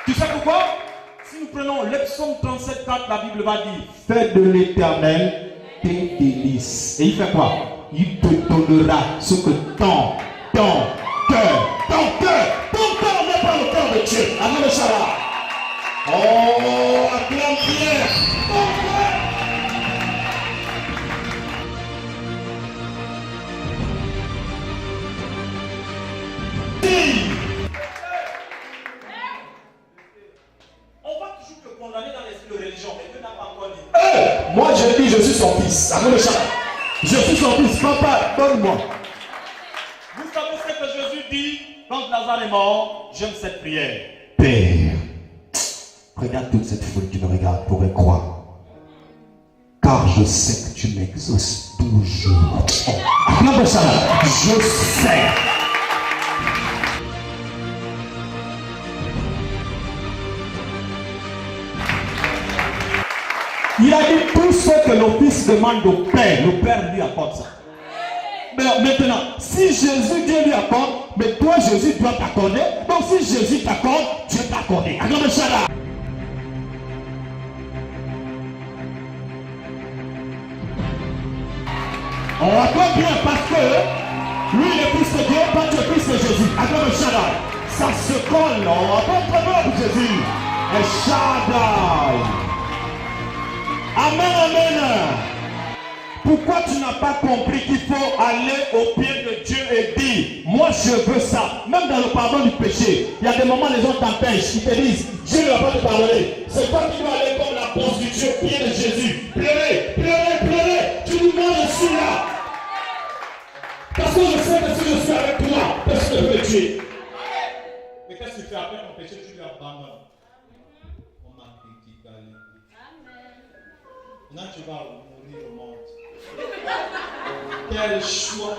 Tu sais pourquoi? Si nous prenons le psaume 37, 4, la Bible va dire Fais de l'Éternel tes délices. Et il fait quoi? Il te donnera ce que ton cœur n'est pas le cœur de Dieu. Amen le Shara. Oh, acclame bien. on va toujours te condamner dans l'esprit de religion, mais Dieu n'a pas encore dit. Moi je dis je suis son fils. Amen le Shara. Je suis son fils. Papa, donne-moi. Vous savez ce que Jésus dit quand Lazare est mort? J'aime cette prière. Père, regarde toute cette foule qui me regarde pour y croire. Car je sais que tu m'exauces toujours. Acclame ça. Je sais. Il a dit tout ce que le Fils demande au Père, le Père lui apporte ça. Mais maintenant, si Jésus, Dieu lui accorde, mais toi Jésus doit t'accorder. Donc si Jésus t'accorde, Dieu t'accorde. Acclame ça là. On accorde bien parce que lui il est fils de Dieu, toi tu es fils de Jésus. Acclame Shaddai. Ça se colle. On accorde très bien pour Jésus. Et Shaddai. Amen, amen. Pourquoi tu n'as pas compris qu'il faut aller au pied de Dieu et dire, moi je veux ça. Même dans le pardon du péché, il y a des moments les gens t'empêchent, ils te disent, Dieu ne va pas te pardonner. C'est toi qui dois aller comme la prostituée au pied de Jésus. Pleurer, pleurer, pleurer. Tu dis, moi je suis là. Parce que je sais que si je suis avec toi, personne ne peut me tuer. Mais qu'est-ce que tu fais après ton péché? Tu lui abandonnes. On m'a critiqué. Maintenant tu vas mourir au monde. Quel choix?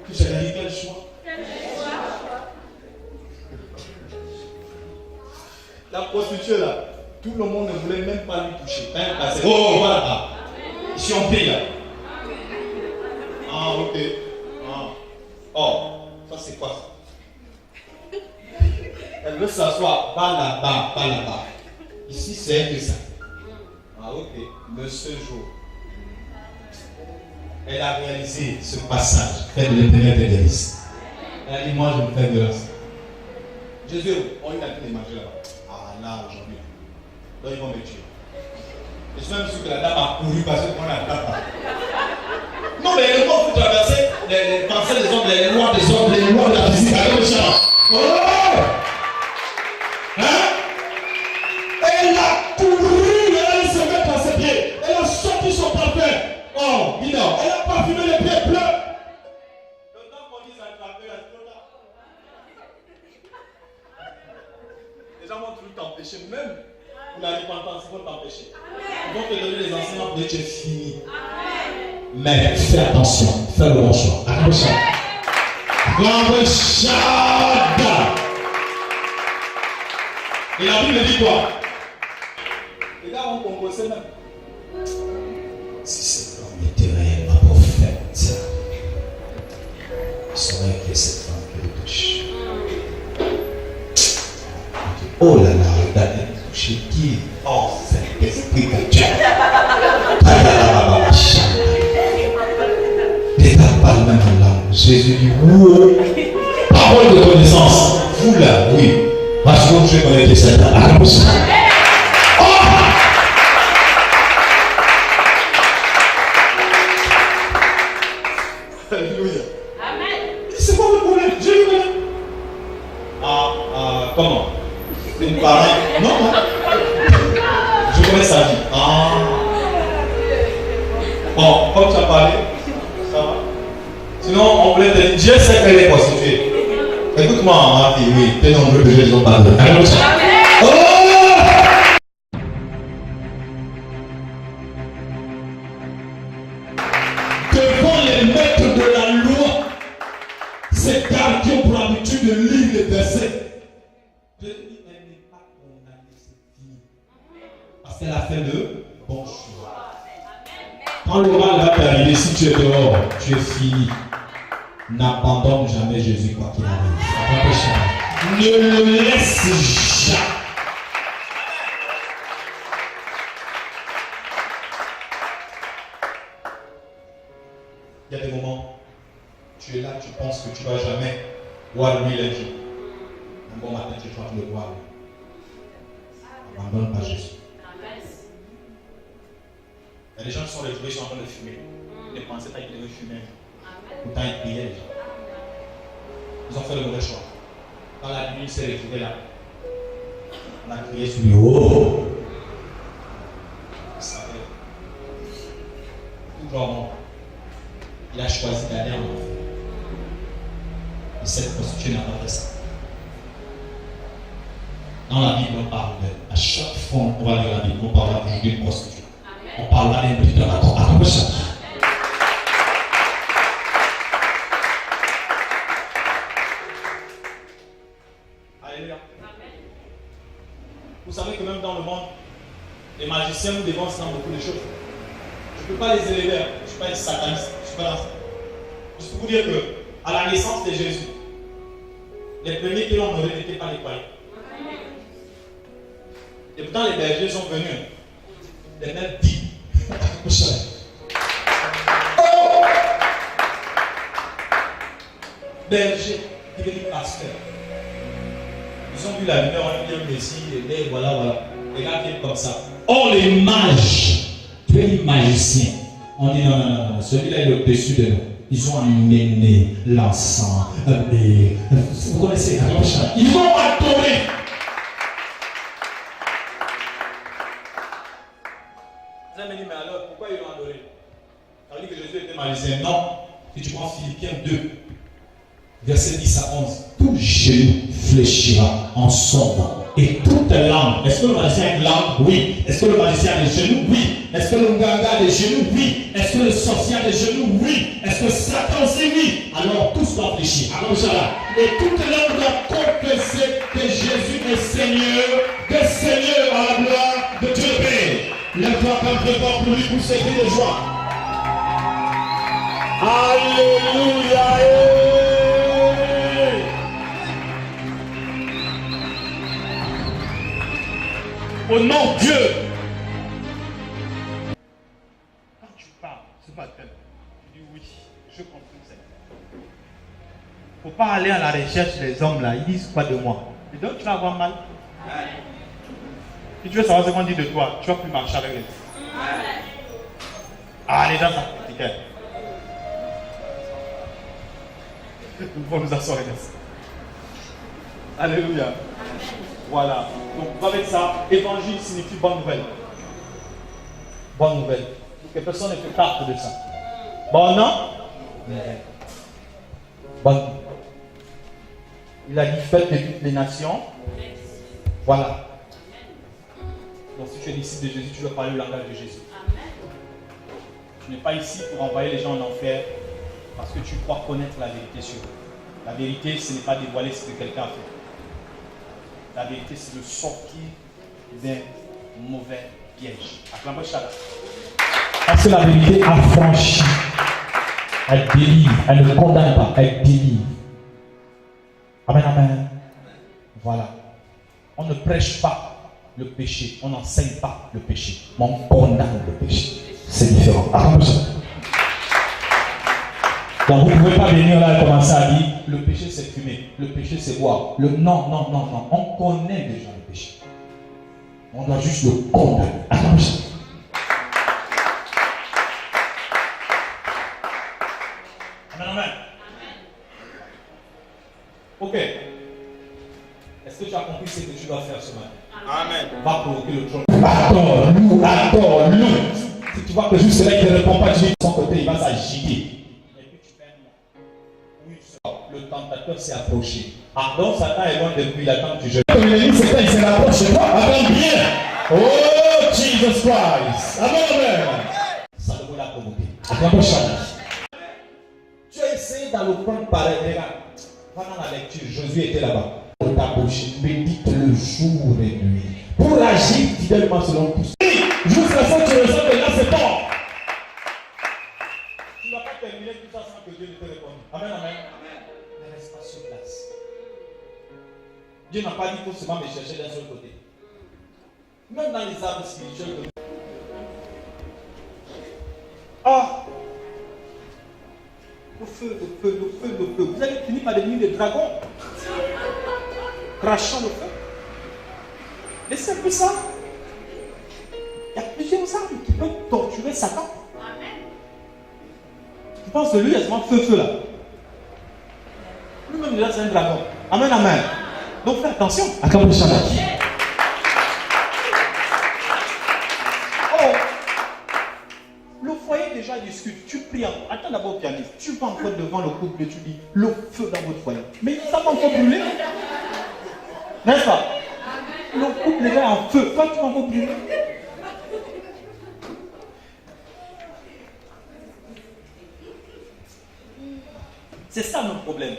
Tu sais dit quel choix? La prostituée là, tout le monde ne voulait même pas lui toucher. Quand elle passait, oh voilà, ici on prie là. Ah ok. Ah. Oh, ça c'est quoi ça? Elle veut s'asseoir, pas là-bas, pas là-bas. Ici c'est que ça. Ah ok, le seul jour, elle a réalisé ce passage, fait de l'éternel des délices. Elle a dit, moi je me fais violence. Jésus, on a pu les manger là-bas. Ah là aujourd'hui, donc ils vont me tuer. Je suis même sûr que la dame a couru parce qu'on la tape. Non mais le monde faut traverser les pensées des hommes, les lois des hommes, les lois de la physique. Oh! Hein? Elle a couru, elle se met à ses pieds. Elle a sorti son parfum. Oh, il a. Elle a parfumé les pieds bleus. Le temps qu'on dise attraper la tola. Les gens vont toujours t'empêcher, même pour la repentance, ils vont t'empêcher. Ils vont te donner les enseignements pour dire que tu es fini. Mais fais attention, fais le bon choix. Accroche. Et la Bible dit quoi? Les gars vont composer même. Si cet homme était réellement prophète, il saurait que cette femme qui le touche. Oh là là, regardez, toucher qui? Oh, c'est l'esprit de Dieu. L'État parle même en langue. Jésus dit, wow. Parole de connaissance. Vous là, oui. Parce que je connais que c'est la réponse. Alléluia. Amen. C'est quoi le problème? Dieu le connaît. Comment? Une pareille. Non, non. Je connais sa vie. Oh, Bon, comme tu as parlé, ça va. Sinon, on voulait te dire, Dieu sait qu'elle est prostituée. Écoute-moi, ma fille, oui, t'es nombreux que je ne pas. Oh! Devant les maîtres de la loi, ces gars qui ont pour habitude de lire les versets. Elle n'est pas condamnée, c'est fini. Parce qu'elle a fait le bon choix. Quand le mal va t'arriver, si tu es dehors, tu es fini. N'abandonne jamais Jésus quoi qu'il arrive. Ne le laisse jamais. Il y a des moments, tu es là, tu penses que tu ne vas jamais voir lui lundi. Un bon matin, tu dois le voir. N'abandonne pas Jésus. Il y a des gens qui sont retrouvés, ils sont en train de fumer. Ils ne pensaient pas qu'ils devaient fumer. Pourtant, ils priaient déjà. Ils ont fait le mauvais choix. Quand la nuit s'est retrouvée là, on a crié sur lui. Oh! Il savait. Tout droit, il a choisi d'aller en enfer. Et cette prostituée n'a pas fait ça. Dans la Bible, on parle à chaque fois on va lire la Bible, on parlera aujourd'hui d'une prostituée. On parlera d'un petit accord. Ça. Alléluia. Vous savez que même dans le monde, les magiciens nous dévancent dans beaucoup de choses. Je ne peux pas les élever, je ne suis pas un sataniste, je ne suis pas dans ça. Juste pour vous dire que, à la naissance de Jésus, les premiers qui l'ont honoré n'étaient pas les croyants. Et pourtant, les bergers sont venus. Les mêmes dit. Oh! Berger, devenu pasteur. Ils ont vu la lumière, on a dit un Messie, et voilà. Les gars viennent comme ça. Oh, les mages, tu es un magicien. On dit non, celui-là est au-dessus de nous. Ils ont amené l'encens. Vous connaissez, ils vont adorer. Vous avez dit, mais alors, pourquoi ils l'ont adoré? Ça veut dire que Jésus était magicien. Non. Si tu prends Philippiens 2, verset 10 à 11. Tout genou fléchira en son nom. Et toute langue. Est-ce que le magicien a une langue? Oui. Est-ce que le magicien a des genoux? Oui. Est-ce que le nganga a des genoux? Oui. Est-ce que le sorcier a des genoux? Oui. Est-ce que Satan aussi? Oui. Alors tous doivent fléchir. Alors ça. Et toute langue doit confesser que Jésus est Seigneur, que Seigneur à la gloire de Dieu le Père. Lève-toi comme devant pour lui pour ses cris de joie. Alléluia. Au nom de Dieu. Quand tu parles ce matin, tu dis oui, je comprends ça. Il ne faut pas aller à la recherche des hommes là, ils disent quoi de moi. Et donc tu vas avoir mal. Si tu veux savoir ce qu'on dit de toi, tu vas plus marcher avec les gens. Ah, les gens sont critiqués. Nous pouvons nous asseoir. Alléluia. Voilà. Donc, on va mettre ça. Évangile signifie bonne nouvelle. Bonne nouvelle. Que personne ne fait part de ça. Bon, non? Bonne nouvelle. Il a dit faites de toutes les nations. Voilà. Donc, si tu es disciple de Jésus, tu veux parler le langage de Jésus. Tu n'es pas ici pour envoyer les gens en enfer parce que tu crois connaître la vérité sur eux. La vérité, ce n'est pas dévoiler ce que quelqu'un a fait. La vérité, c'est de sortir d'un mauvais piège. Acclamez Chala. Parce que la vérité affranchit. Elle délivre. Elle ne condamne pas. Elle délivre. Amen, amen. Voilà. On ne prêche pas le péché. On n'enseigne pas le péché. Mais on condamne le péché. C'est différent. Acclamez Chala. Donc vous ne pouvez pas venir là et commencer à dire le péché c'est fumer, le péché c'est boire. Non. On connaît déjà le péché. On doit juste le condamner. Amen. Ok. Est-ce que tu as compris ce que tu dois faire ce matin? Amen. Va provoquer le trône. Adore-nous. Si tu vois que juste là, il ne répond pas, tu dis de son côté, il va s'agiter. Et puis tu perds oui, le tentateur s'est approché. Ah, donc Satan est loin depuis, il attend que tu jettes. Comme il a dit, c'est pas, il se rapproche de toi. Attends bien. Oh, Jesus Christ. Amen. Ça devrait la provoquer. Attends, chacun. Tu as essayé dans le prendre pareil, regarde. Va dans la lecture, Josué était là-bas. Pour ta bouche, médite le jour et nuit. Pour agir fidèlement selon tout. Jusqu'à ce que tu ressens que là, c'est bon. Tu ne vas pas terminer tout ça sans que Dieu ne te réponde. Amen, amen. Ne reste pas sur place. Dieu n'a pas dit qu'il faut seulement me chercher d'un seul côté. Même dans les arbres spirituels. Ah! Le feu, le feu, le feu, le feu. Vous allez finir par devenir des dragons. Crachant le feu. Laissez un peu ça. Il y a plusieurs armes qui peuvent torturer Satan. Tu penses que lui, il y a seulement feu là. Lui-même, déjà, c'est un dragon. Amen, amen. Donc fais attention. Attends, chacun. Oh, le foyer déjà discute. Tu pries. Attends d'abord au pianiste. Tu vas encore devant le couple et tu dis le feu dans votre foyer. Mais ça va encore brûler. N'est-ce pas? Le couple déjà est en feu. Toi, tu vas encore brûler. C'est ça notre problème.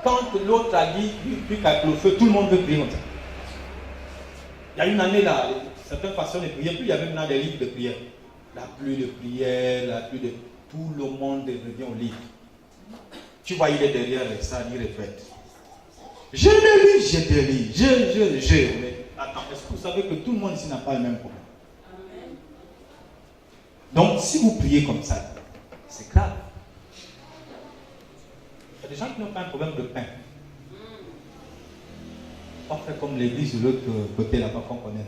Quand l'autre a dit plus qu'avec le feu, tout le monde veut prier comme ça. Il y a une année là, certaines façons de prier, puis il y avait maintenant des livres de prière. La pluie de prière, la pluie de. Tout le monde revient au livre. Tu vois, il est derrière ça, il répète. Je délie, je délie, je. Mais attends, est-ce que vous savez que tout le monde ici n'a pas le même problème? Donc, si vous priez comme ça, c'est grave. Il y a des gens qui n'ont pas un problème de pain. On fait comme l'église de l'autre côté là-bas qu'on connaît là.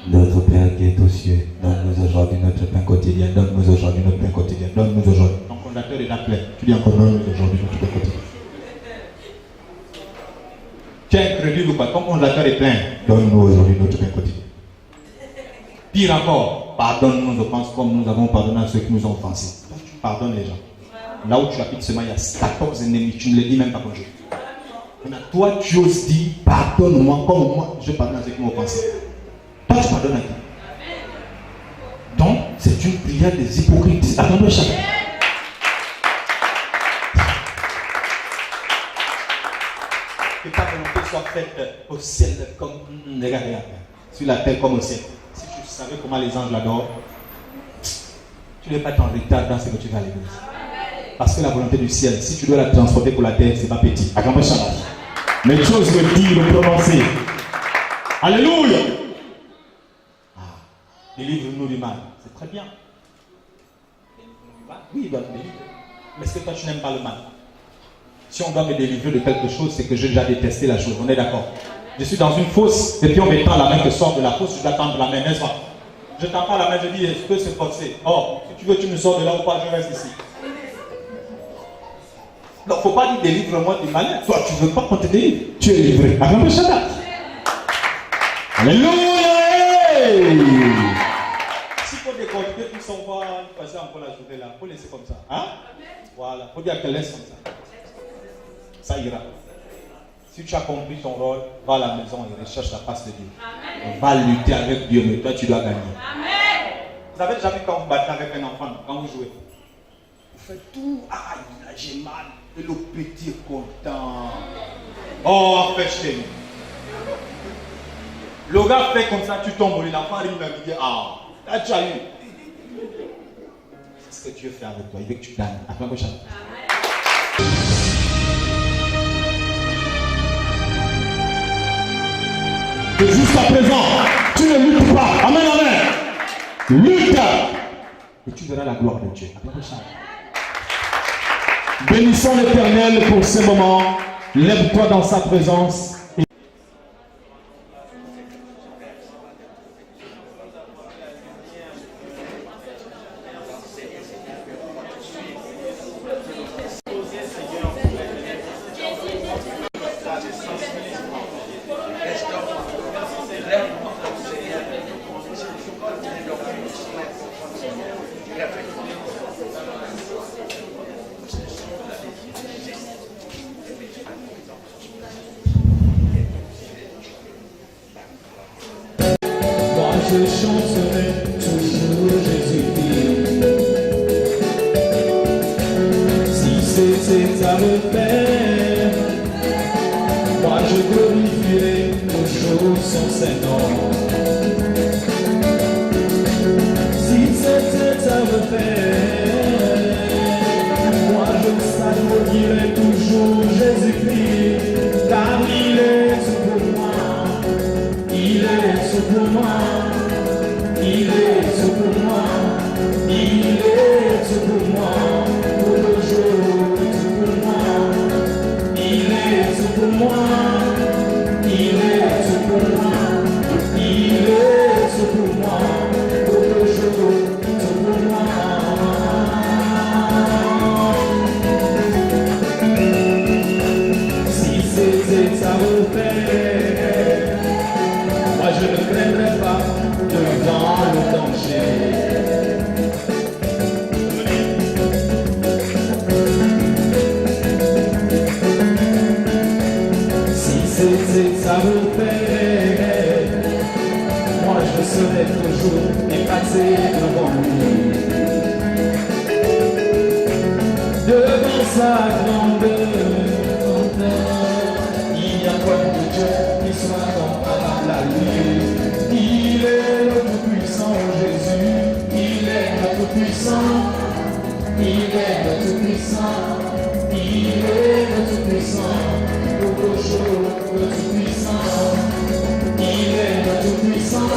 Notre Père qui est aux cieux, donne-nous aujourd'hui notre pain quotidien. Donne-nous aujourd'hui notre pain quotidien. Donne-nous aujourd'hui. Ton fondateur est là plein. Tu dis encore donne-nous aujourd'hui notre pain quotidien. Tu es incrédule ou pas? Ton fondateur est plein. Donne-nous aujourd'hui notre pain quotidien. Pire encore, pardonne-nous, je pense, comme nous avons pardonné à ceux qui nous ont offensés. Toi, tu pardonnes les gens. Là où tu habites seulement, il y a 14 ennemis. Tu ne les dis même pas bonjour. Maintenant, toi, tu oses dire pardonne-moi comme moi, je pardonne à ceux qui m'ont offensé. Toi, tu pardonnes à qui? Donc, c'est une prière des hypocrites. Attendez chacun. Que ta volonté soit faite au ciel comme. Regarde, sur la terre comme au ciel. Si tu savais comment les anges l'adorent, tu ne vas pas être en retard dans ce que tu fais à l'église. Parce que la volonté du ciel, si tu dois la transporter pour la terre, c'est pas petit. Attendez chacun. Mais tu oses le dire, le prononcer. Alléluia. Délivre-nous du mal. C'est très bien. Oui, il doit nous délivrer. Mais est-ce que toi, tu n'aimes pas le mal? Si on doit me délivrer de quelque chose, c'est que j'ai déjà détesté la chose. On est d'accord? Je suis dans une fosse, et puis on me tend la main que sort de la fosse, je dois tendre la main, n'est-ce pas? Je tends pas la main, je dis, est-ce que c'est forcé? Oh, si tu veux, tu me sors de là ou pas, je reste ici. Donc, il ne faut pas dire délivre-moi du malheur. Soit tu ne veux pas qu'on te délivre. Tu es livré. Attends, chacun. Alléluia. S'il faut décortiquer tout ça, on va passer encore la journée là. Il faut laisser comme ça. Hein? Voilà. Il faut dire qu'elle laisse comme ça. Ça ira. Si tu as compris ton rôle, va à la maison et recherche la face de Dieu. Amen. Va lutter avec Dieu, mais toi tu dois gagner. Amen. Vous avez déjà vu quand vous battez avec un enfant, quand vous jouez? Vous faites tout. Ah, j'ai mal. Et le petit est content. Oh, en fait, je t'aime. Le gars fait comme ça, tu tombes, l'enfant arrive à me dire, ah, là tu as eu. C'est ce que Dieu fait avec toi, il veut que tu gagnes. À la prochaine. Et jusqu'à présent, tu ne luttes pas. Amen, amen. Lutte. Et tu verras la gloire de Dieu. À la prochaine. Bénissons l'Éternel pour ce moment. Lève-toi dans sa présence. chanterai toujours Jésus-Christ. Si c'était à refaire, moi je glorifierai toujours son Saint-Nom. Si c'était à refaire, moi je saluerai toujours Jésus-Christ, car il est tout pour moi, il est tout pour moi, il est tout pour moi, il est tout pour moi, pour le jour, tout pour moi, il est tout pour moi, il est tout pour moi, il est tout pour moi, pour le jour, tout pour moi. Si c'était à refaire, moi je ne craindrais pas devant le danger. Si c'était à refaire, moi je serais toujours épaté devant lui. Devant sa grandeur, il n'y a point de Dieu qui soit comparable à lui. Il est le tout-puissant Jésus, il est le tout-puissant, il est le tout-puissant, il est le tout-puissant, pour le jour le tout-puissant, il est le tout-puissant,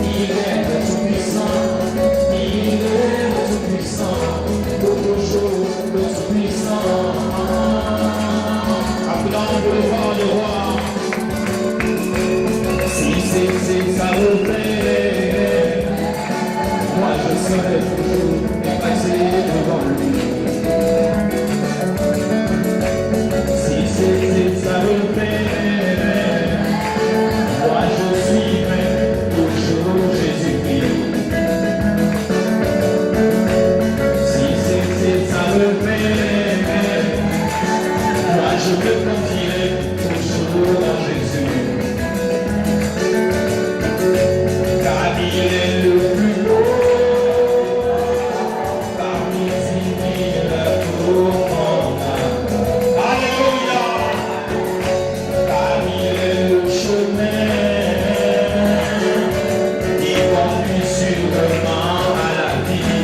il est le tout-puissant, il est le tout-puissant, pour le jour le tout-puissant. Acclame le roi des rois. Si c'est à refaire, moi je serai toujours épaté devant lui. Si c'est à refaire, moi je suivrai toujours Jésus-Christ. Si c'est à refaire, moi je me confierai toujours en Jésus. Car il est le plus beau parmi les mille pour mon âme. Alléluia. Car il est le chemin qui conduit sûrement à la vie.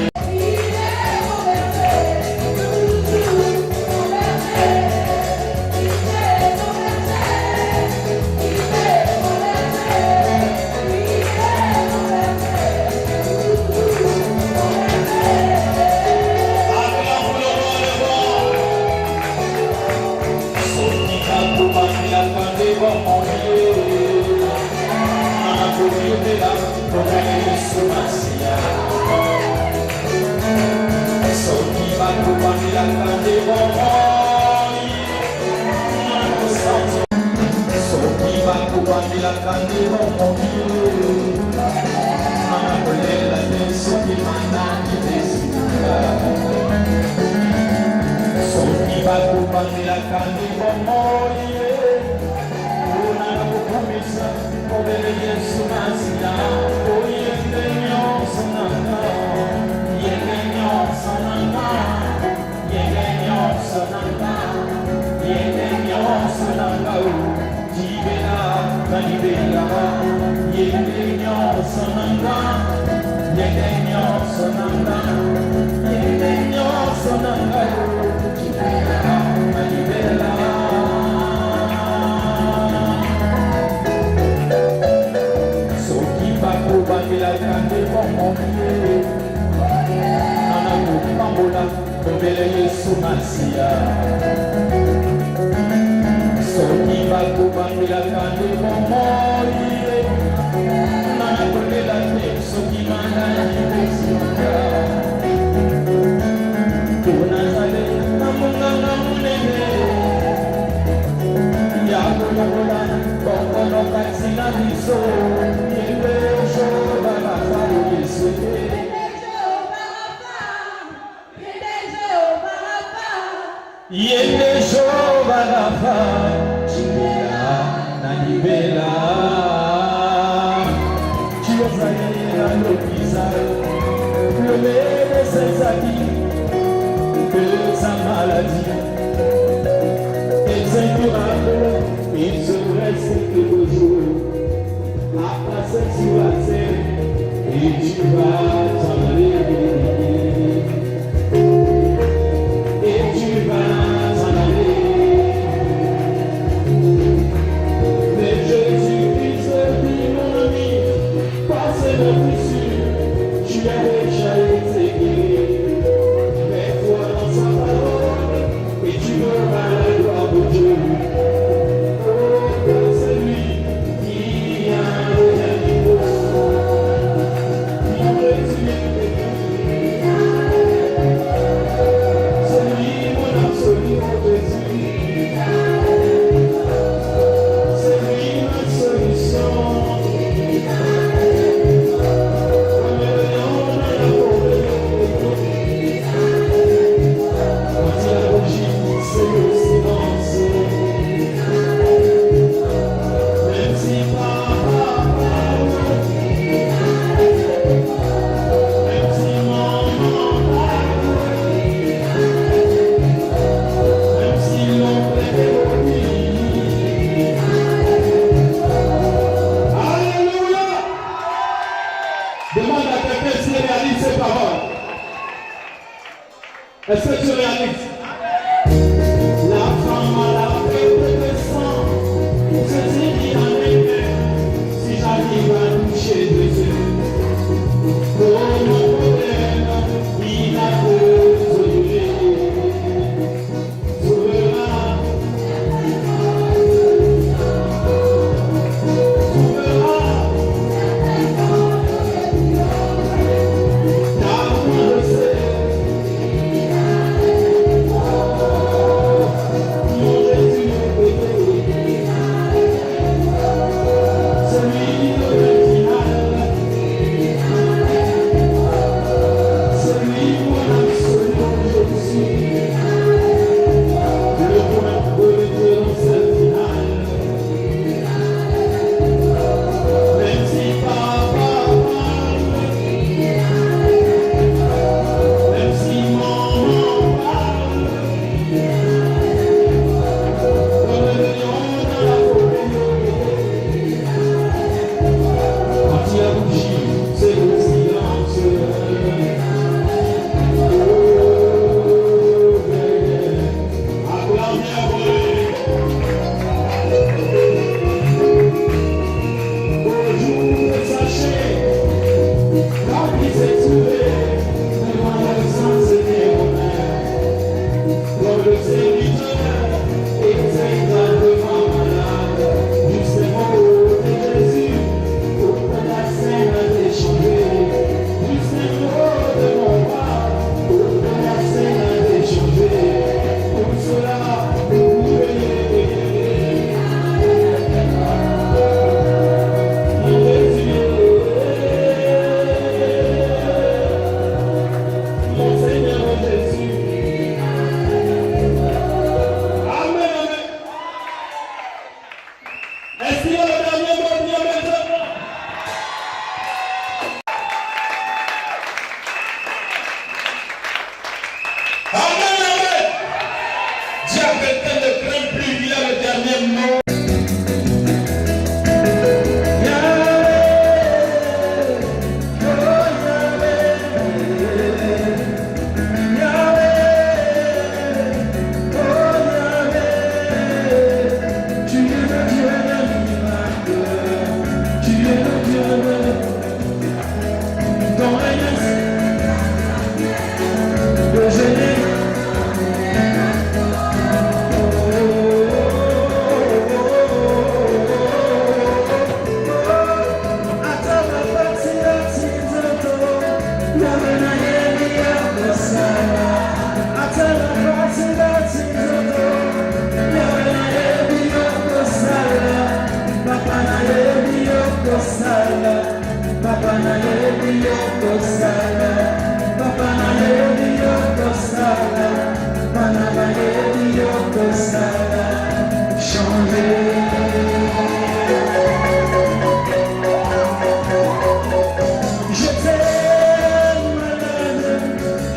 Yende Jehovah Rapha, Jibela na Nibela. Tu es dit, est incurable, il se reste quelques jours. Après cette situation, et tu vas t'en aller. Et tu vas t'en aller. Mais Jésus-Christ dit, mon ami, passez le plus sûr, tu as déjà été guéri. Mets-toi dans sa parole et tu verras la gloire de Dieu. Oh, c'est lui qui a le niveau, qui résume les vies. C'est lui mon absolu, mon Jésus. C'est lui ma solution. Demande à quelqu'un s'il réalise ses paroles. Est-ce que tu réalises? La femme à la perte de sang, se dit en elle, si j'arrive à toucher Dieu, pour mon problème, il a résolu. Trouvera, car moi je sais.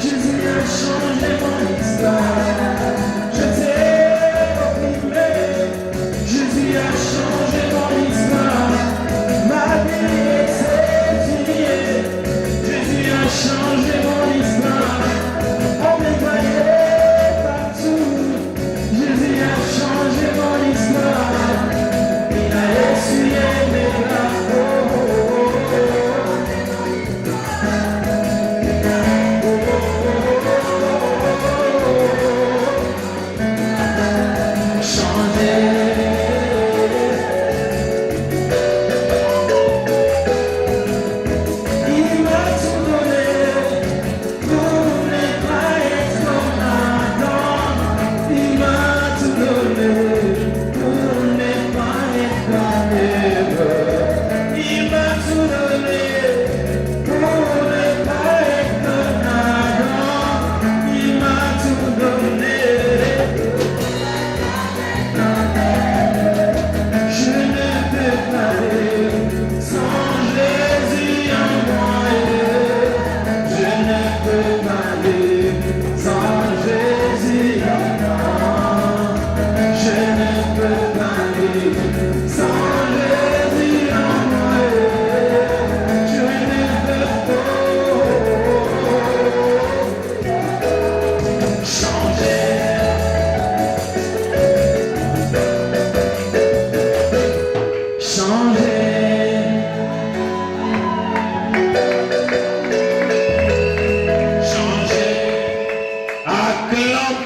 Jésus a changé mon histoire.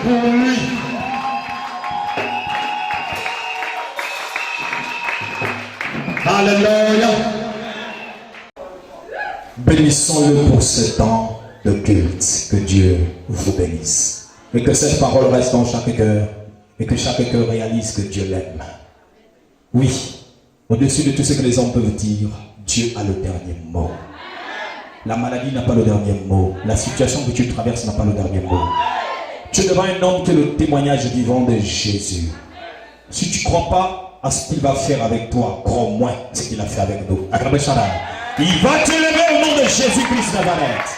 pour lui. Alléluia. Bénissons-le pour ce temps de culte. Que Dieu vous bénisse. Et que cette parole reste dans chaque cœur. Et que chaque cœur réalise que Dieu l'aime. Oui, au-dessus de tout ce que les hommes peuvent dire, Dieu a le dernier mot. La maladie n'a pas le dernier mot. La situation que tu traverses n'a pas le dernier mot. Tu es devant un homme qui est le témoignage vivant de Jésus. Si tu ne crois pas à ce qu'il va faire avec toi, crois au moins ce qu'il a fait avec nous. Il va te lever au nom de Jésus-Christ de Nazareth.